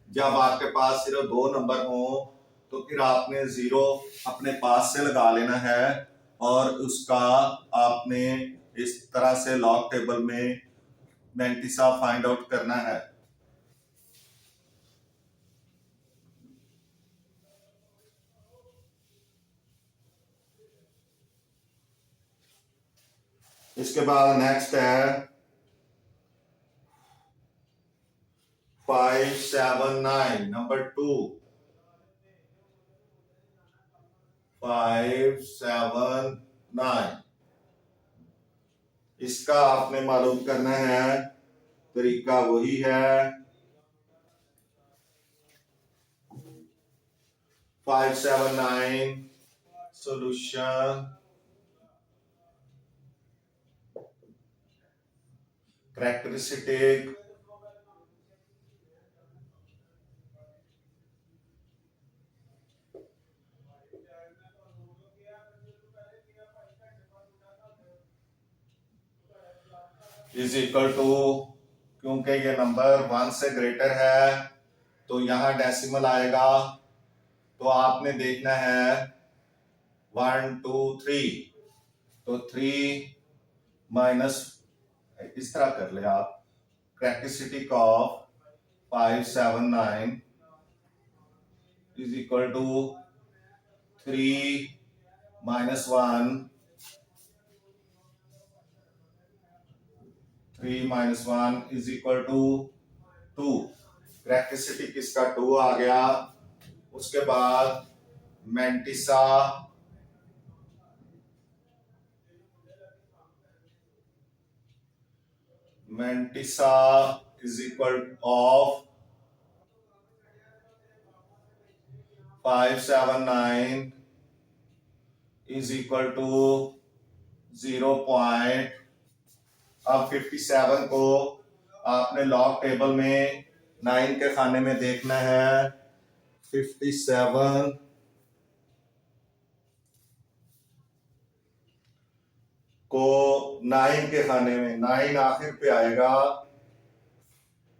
जब आपके पास सिर्फ 2 नंबर हो तो फिर आपने 0 अपने पास से लगा लेना है और उसका आपने इस तरह से लॉग टेबल में मैंटिसा फाइंड आउट करना है। इसके बाद नेक्स्ट है 579 नंबर 2। 579 इसका आपने मालूम करना है, तरीका वही है। 579 solution characteristic is equal to, क्योंकि ये नंबर 1 से ग्रेटर है तो यहां डेसिमल आएगा, तो आपने देखना है 1 2 3, तो 3 माइनस, इस तरह कर ले आप, characteristic of 579 is equal to 3 minus 1, 3 minus 1 is equal to 2। Characteristic इसका 2 आ गया। उसके बाद mantissa is equal of 579 is equal to 0 point. अब 57 को आपने लॉग टेबल में 9 के खाने में देखना है। 57 को 9 के खाने में, 9 आखिर पे आएगा,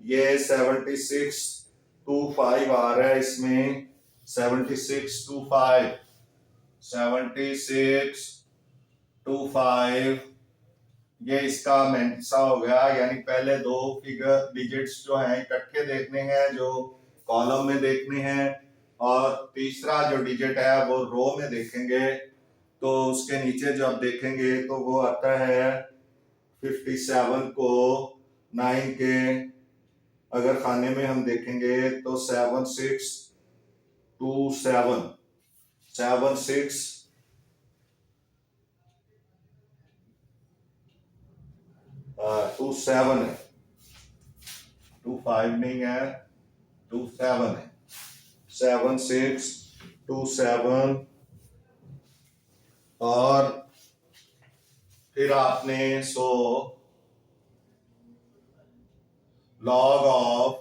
ये 7625 आ रहा है इसमें, 7625, 7625 ये इसका मेंटिसा हो गया। यानी पहले दो फिगर डिजिट्स जो हैं इकट्ठे देखने हैं, जो कॉलम में देखने हैं, और तीसरा जो डिजिट है वो रो में देखेंगे। तो उसके नीचे जब देखेंगे तो वो आता है 57 को 9 के अगर खाने में हम देखेंगे तो 7627, 7627 है, 25 नहीं है, 27 है, 7627। और फिर आपने log of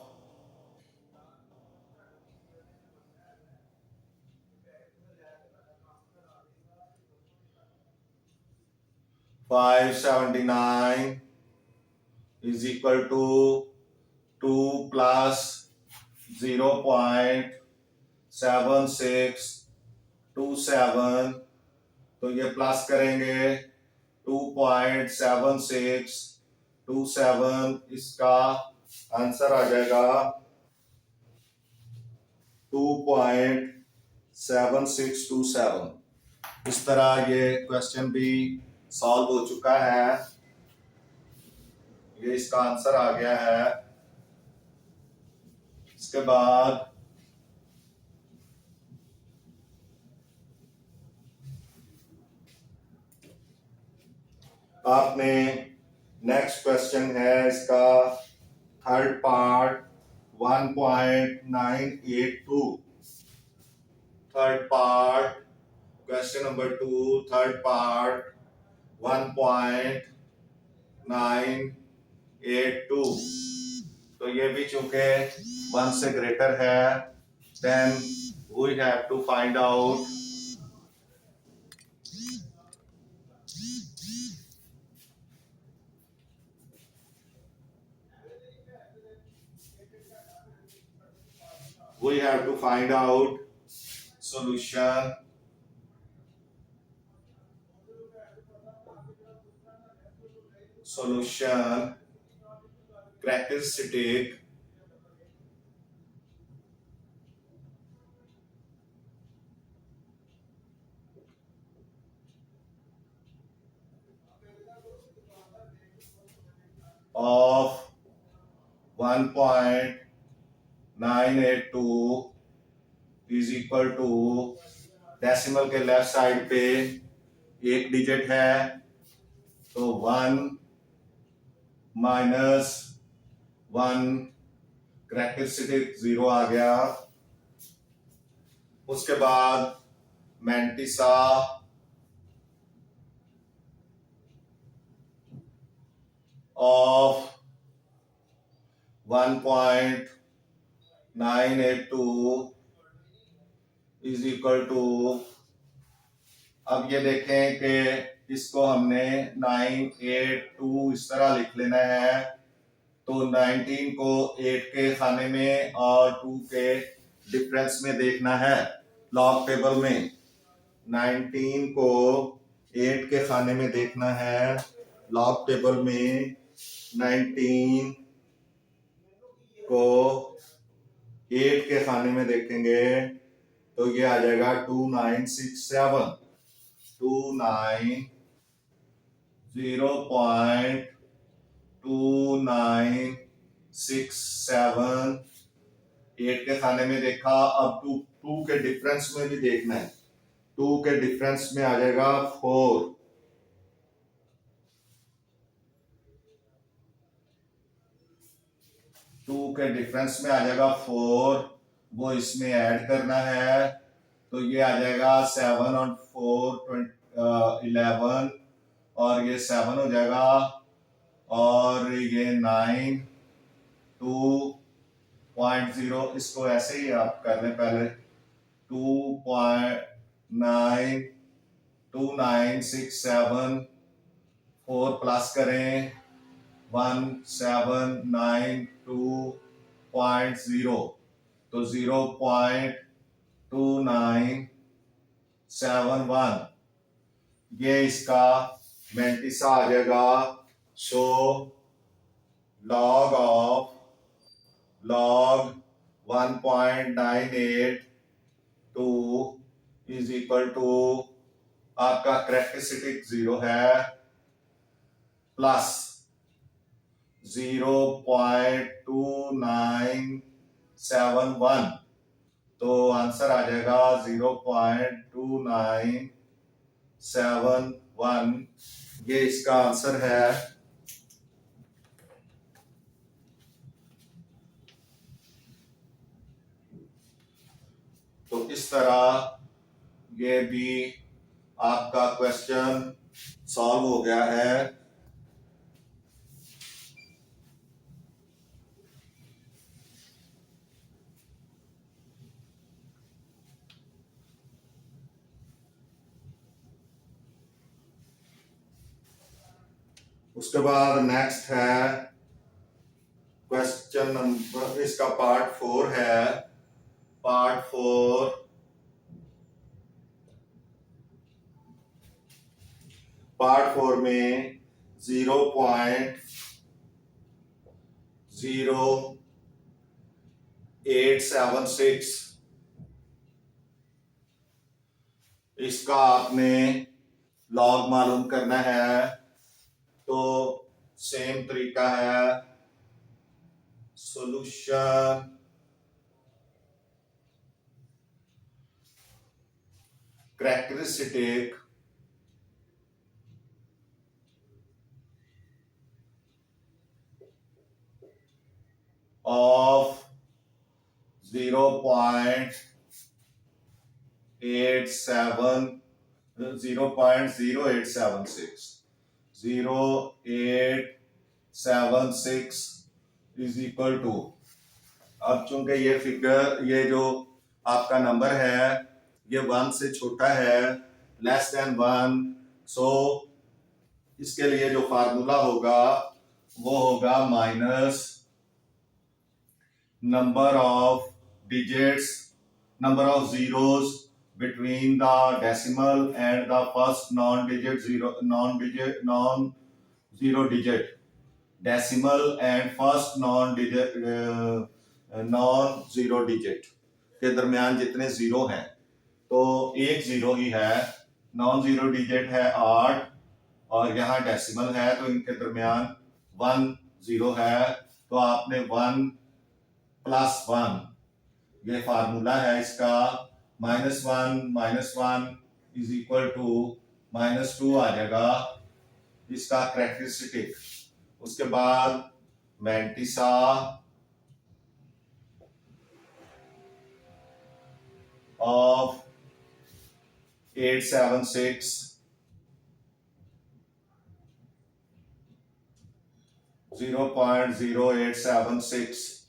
579 is equal to 2 plus 0.7627, तो ये प्लस करेंगे 2.7627, इसका आंसर आ जाएगा 2.7627। इस तरह ये क्वेश्चन भी सॉल्व हो चुका है, ये इसका आंसर आ गया है। इसके बाद आपने नेक्स्ट क्वेश्चन है इसका third part 1.982, third part question number 2 third part 1.982। तो ये भी चूंकि 1 से ग्रेटर है, then we have to find out solution characteristic of 1.982 is equal to, decimal के लेफ्ट साइड पे एक डिजिट है तो 1 माइनस 1, करेक्टरिस्टिक 0 आ गया। उसके बाद mantissa of 1.982 is equal to, अब ये देखें कि इसको हमने 982 इस तरह लिख लेना है, तो 19 को 8 के खाने में और 2 के डिफरेंस में देखना है लॉग टेबल में। 19 को 8 के खाने में देखना है लॉग टेबल में। 19 को 8 के खाने में देखेंगे तो ये आ जाएगा 2967, 0.2967 8 के खाने में देखा। अब 2 के डिफरेंस में भी देखना है, 2 के डिफरेंस में आ जाएगा 4, 2 के डिफरेंस में आ जाएगा 4, वो इसमें ऐड करना है तो ये आ जाएगा 7 और 4 11 और ये 7 हो जाएगा और ये 9 2.0, इसको ऐसे ही आप कर लें पहले 2.92967 4 प्लस करें 1792.0 तो 0.2971 ये इसका मैंटिसा आ जाएगा। So log 1.982 is equal to, आपका करेक्टरिस्टिक 0 है प्लस 0.2971 तो आंसर आ जाएगा 0.2971, ये इसका आंसर है। तो इस तरह ये भी आपका क्वेश्चन सॉल्व हो गया है। उसके बाद नेक्स्ट है क्वेश्चन नंबर, इसका पार्ट 4 है। पार्ट 4 में 0.0876 इसका आपने लॉग मालूम करना है। तो सेम तरीका है, solution characteristic of 0.0876 is equal to, अब चूंकि ये फिगर, ये जो आपका नंबर है ये 1 से छोटा है, लेस देन 1, सो इसके लिए जो फार्मूला होगा वो होगा minus number of digits, number of zeros between the decimal and the first non-zero digit, decimal and first non-zero digit के दरमियान जितने जीरो हैं, तो एक जीरो ही है, नॉन जीरो डिजिट है 8 और यहाँ डेसिमल है तो इनके दरमियान 1 जीरो है, तो आपने 1+1, ये फार्मूला है इसका, -1 इज इक्वल टू -2 आ जाएगा इसका करेक्टरिस्टिक। उसके बाद मैंटिसा ऑफ 876 0.0876,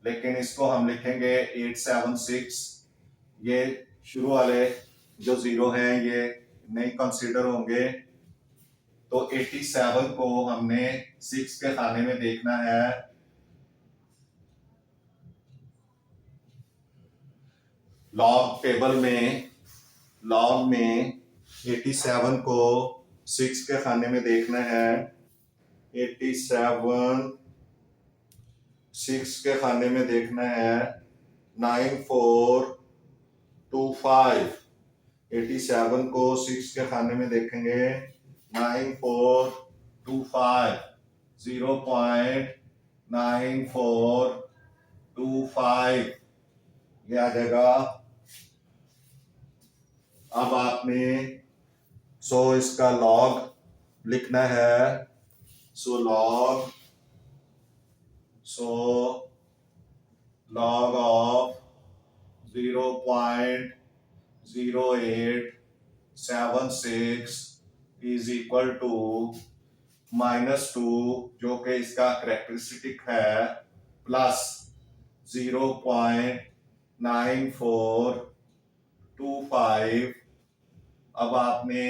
लेकिन इसको हम लिखेंगे 876। ये शुरू वाले जो जीरो हैं ये नहीं कंसीडर होंगे, तो 87 को हमने 6 के खाने में देखना है। लॉग में 87 को 6 के खाने में देखना है। 87 6 के खाने में देखना है 9425। 87 को 6 के खाने में देखेंगे 9425, 0.9425 ये आ जाएगा। अब आपने इसका लॉग लिखना है। Log of 0.0876 is equal to -2, जो कि इसका करेक्टरिस्टिक है, प्लस 0.9425। अब आपने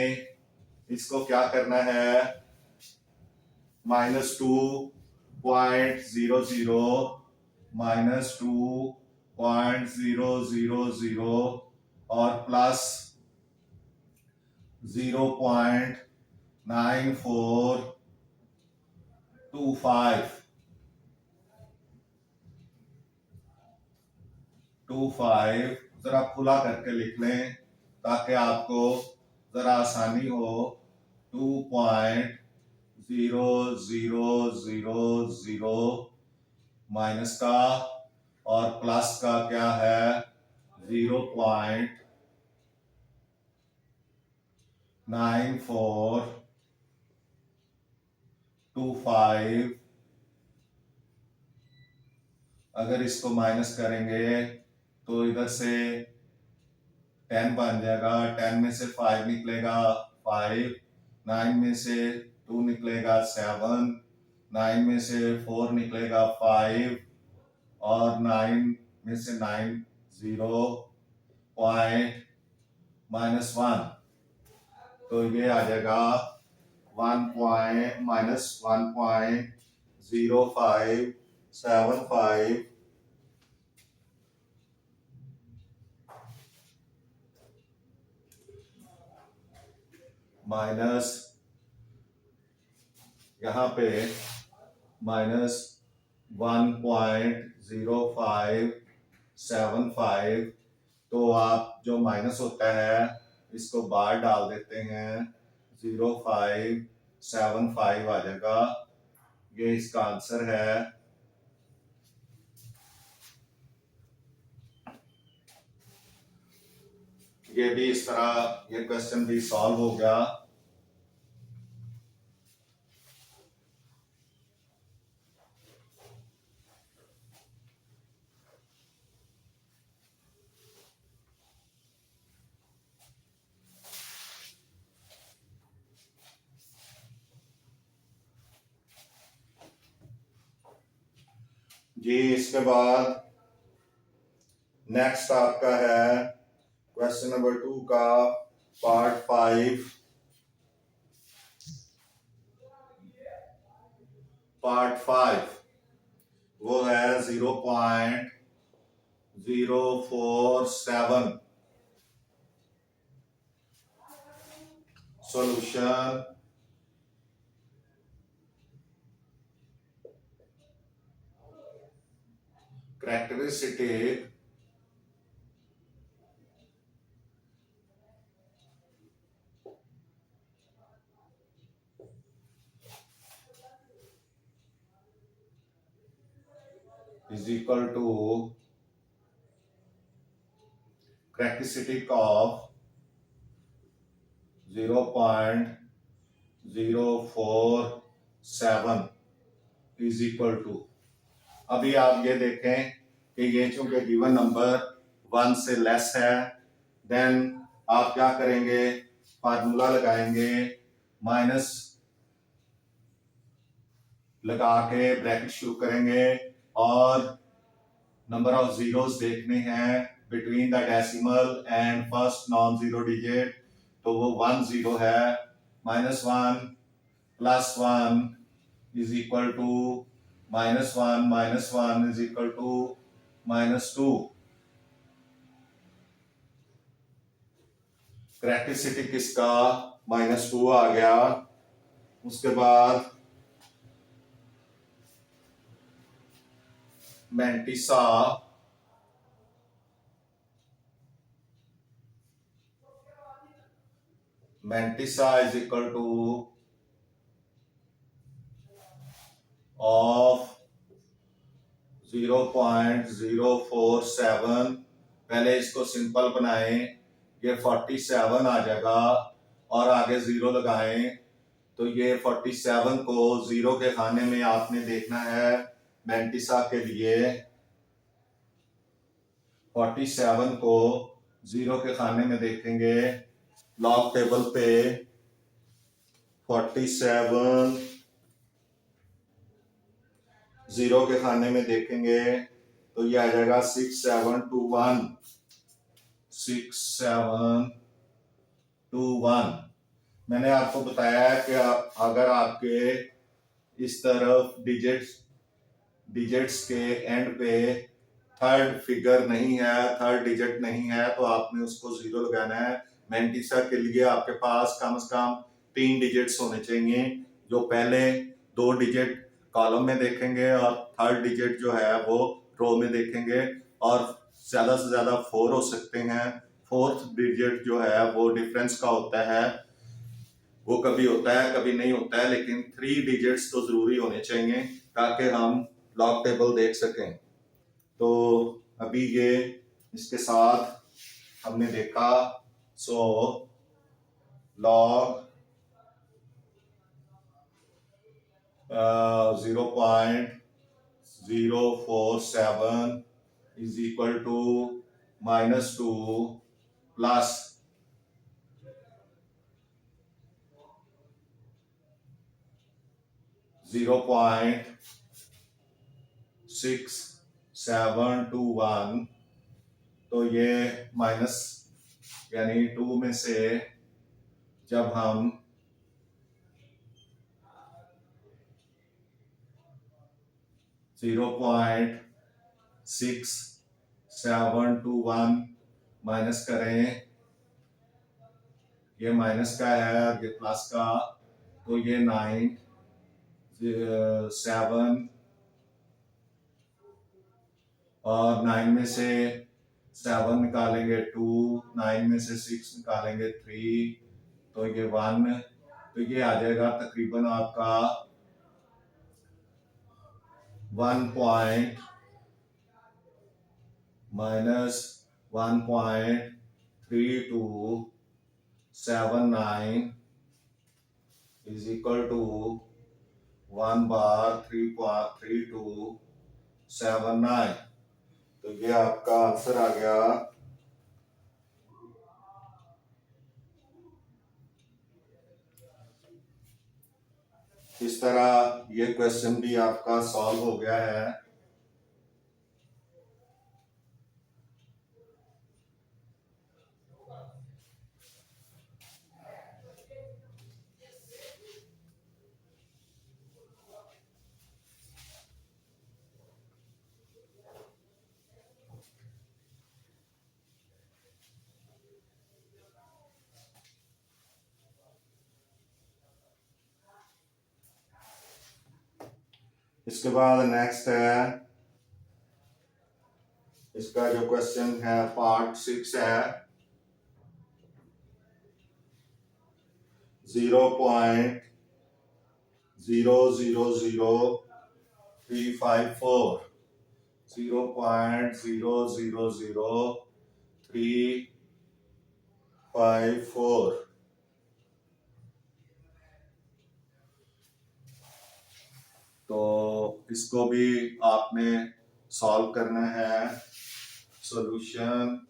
इसको क्या करना है, -2.00 -2.000 और प्लस 0.9425 जरा खुला करके लिख लें ताकि आपको जरा आसानी हो। 2.0000 माइनस का और प्लस का क्या है 0.9425। अगर इसको माइनस करेंगे तो इधर से 10 बन जाएगा, 10 में से 5 निकलेगा 5, 9 में से 2 निकलेगा 7, 9 में से 4 निकलेगा 5 और 9 में से 9 0.-1, तो ये आ जाएगा 1.-1.0575 माइनस यहाँ पे -1.0575। तो आप जो माइनस होता है इसको बाहर डाल देते हैं, 0.575 आ जाएगा। ये इसका आंसर है। ये भी इस तरह ये क्वेश्चन भी सॉल्व हो गया। जी इसके बाद नेक्स्ट आपका है क्वेश्चन नंबर 2 का पार्ट 5। वो है 0.047। Solution characteristic is equal to characteristic of 0.047 is equal to। अभी आप ये देखें कि ये चूंकि गिवन नंबर 1 से लेस है, देन आप क्या करेंगे, फार्मूला लगाएंगे, माइनस लगा के ब्रैकेट शुरू करेंगे और नंबर ऑफ जीरोस देखने हैं between the decimal and first non zero digit, तो वो 1 0 है, -1 +1 is equal to -1 is equal to -2। Characteristic इसका -2 आ गया। उसके बाद mantissa is equal to of 0.047। पहले इसको सिंपल बनाएं, ये 47 आ जाएगा और आगे 0 लगाएं, तो ये 47 को 0 के खाने में आपने देखना है। मैंटिसा के लिए 47 को 0 के खाने में देखेंगे, लॉग टेबल पे 47 0 के खाने में देखेंगे तो ये आ जाएगा 6721। मैंने आपको बताया है कि अगर आपके इस तरफ डिजिट्स के एंड पे थर्ड फिगर नहीं है, थर्ड डिजिट नहीं है, तो आपने उसको 0 लगाना है। मैंटिसा के लिए आपके पास कम से कम 3 डिजिट्स होने चाहिए, जो पहले 2 डिजिट कॉलम में देखेंगे और थर्ड डिजिट जो है वो रो में देखेंगे, और ज्यादा से ज्यादा 4 हो सकते हैं। फोर्थ डिजिट जो है वो डिफरेंस का होता है, वो कभी होता है कभी नहीं होता है, लेकिन 3 डिजिट्स तो जरूरी होने चाहिए ताकि हम लॉग टेबल देख सकें। तो अभी ये इसके साथ हमने देखा, so log 0.047 is equal to -2 plus 0.6721। तो ये माइनस यानी 2 में से जब हम 0.6721 माइनस करें, ये माइनस का है ये प्लस का, तो ये 9 7 और 9 में से 7 निकालेंगे 2, 9 में से 6 निकालेंगे 3, तो ये 1, तो ये आ जाएगा तकरीबन आपका 1.-1.3279 is equal to 1/3.3279। तो ये आपका आंसर आ गया। इस तरह ये क्वेश्चन भी आपका सॉल्व हो गया है। इसके बाद नेक्स्ट है, इसका जो क्वेश्चन है पार्ट 6 है, 0.000354। 0.000354। तो इसको भी आपने सॉल्व करना है। Solution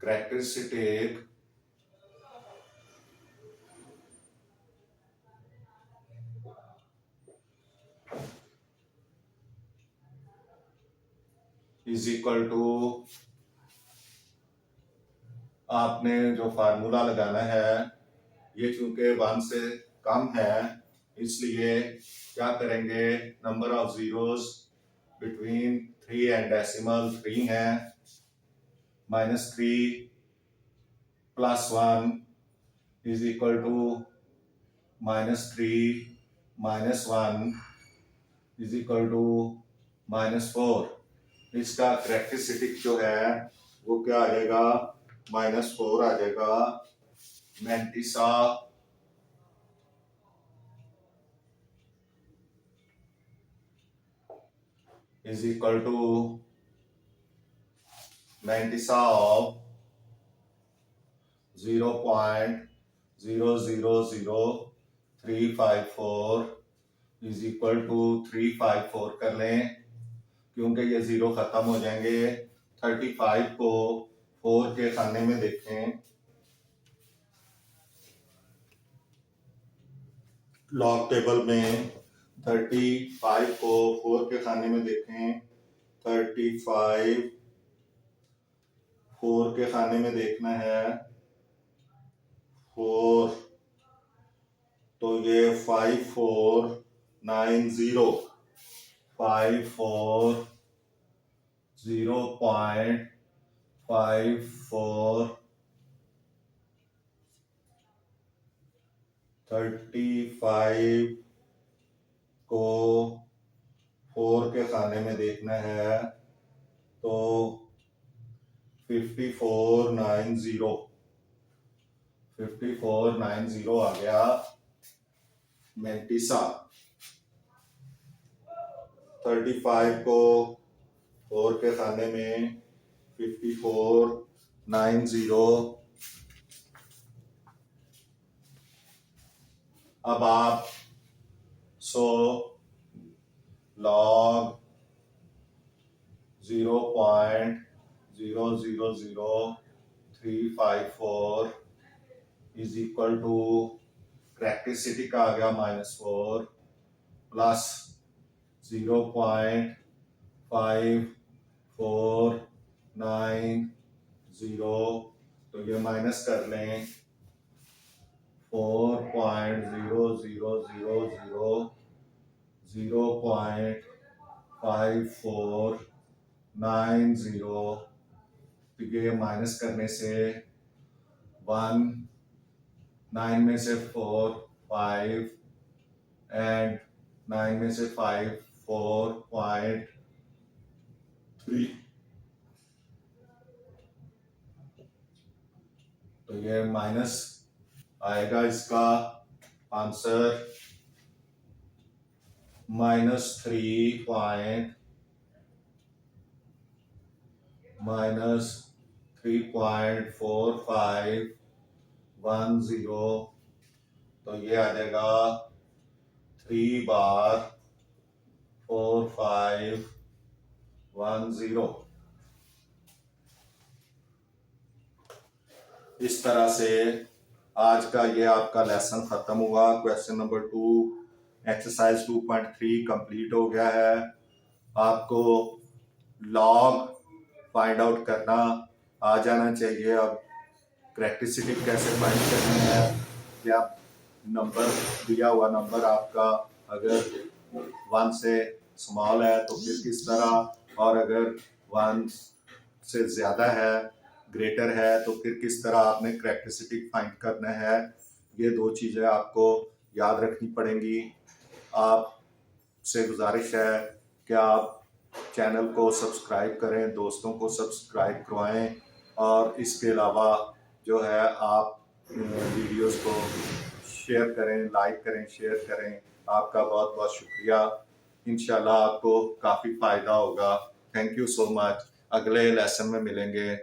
characteristic is equal to, आपने जो फार्मूला लगाना है, ये चूंकि 1 से कम है इसलिए क्या करेंगे, number of zeros between 3 and decimal 3 है, -3 + 1 is equal to -3 - 1 is equal to -4। इसका कैरेक्टरिस्टिक जो है वो क्या आ जाएगा, -4 आ जाएगा। Mantissa is equal to mantissa of 0.000354 is equal to 354 कर लें, क्योंकि ये जीरो खत्म हो जाएंगे। 35 को 4 के खाने में देखें, लॉग टेबल में 35 को 4 के खाने में देखें, 35 4 के खाने में देखना है 4, तो ये 5490 0.54 35 को 4 के खाने में देखना है तो 5490 आ गया मैंटिसा। 35 को 4 के खाने में 5490। अब आप 100 log 0.000354 is equal to, characteristic आ गया -4 प्लस 0.5490, तो ये माइनस कर लें 4.0000 0.5490, तो ये माइनस करने से 1 9 में से 4 5 एंड 9 में से 5 4.3, तो ये माइनस आएगा। इसका आंसर -3.4510, तो ये आ जाएगा 3 बार 4510। इस तरह से आज का ये आपका लेसन खत्म हुआ। क्वेश्चन नंबर 2 एक्सरसाइज 2.3 कंप्लीट हो गया है। आपको लॉग फाइंड आउट करना आ जाना चाहिए। अब कैरेक्टरिस्टिक कैसे फाइंड करनी है, क्या नंबर दिया हुआ नंबर आपका अगर 1 से स्मॉल है तो फिर किस तरह, और अगर 1 से ज़्यादा है, ग्रेटर है, तो फिर किस तरह आपने कैरेक्टरिस्टिक फाइंड करना है। ये 2 चीज़ें आपको याद रखनी पड़ेंगी। आपसे गुजारिश है कि आप चैनल को सब्सक्राइब करें, दोस्तों को सब्सक्राइब करवाएं, और इसके अलावा जो है आप वीडियोस को शेयर करें, लाइक करें, शेयर करें। आपका बहुत बहुत शुक्रिया। इंशाल्लाह आपको काफ़ी फ़ायदा होगा। Thank you so much. अगले लेसन में मिलेंगे।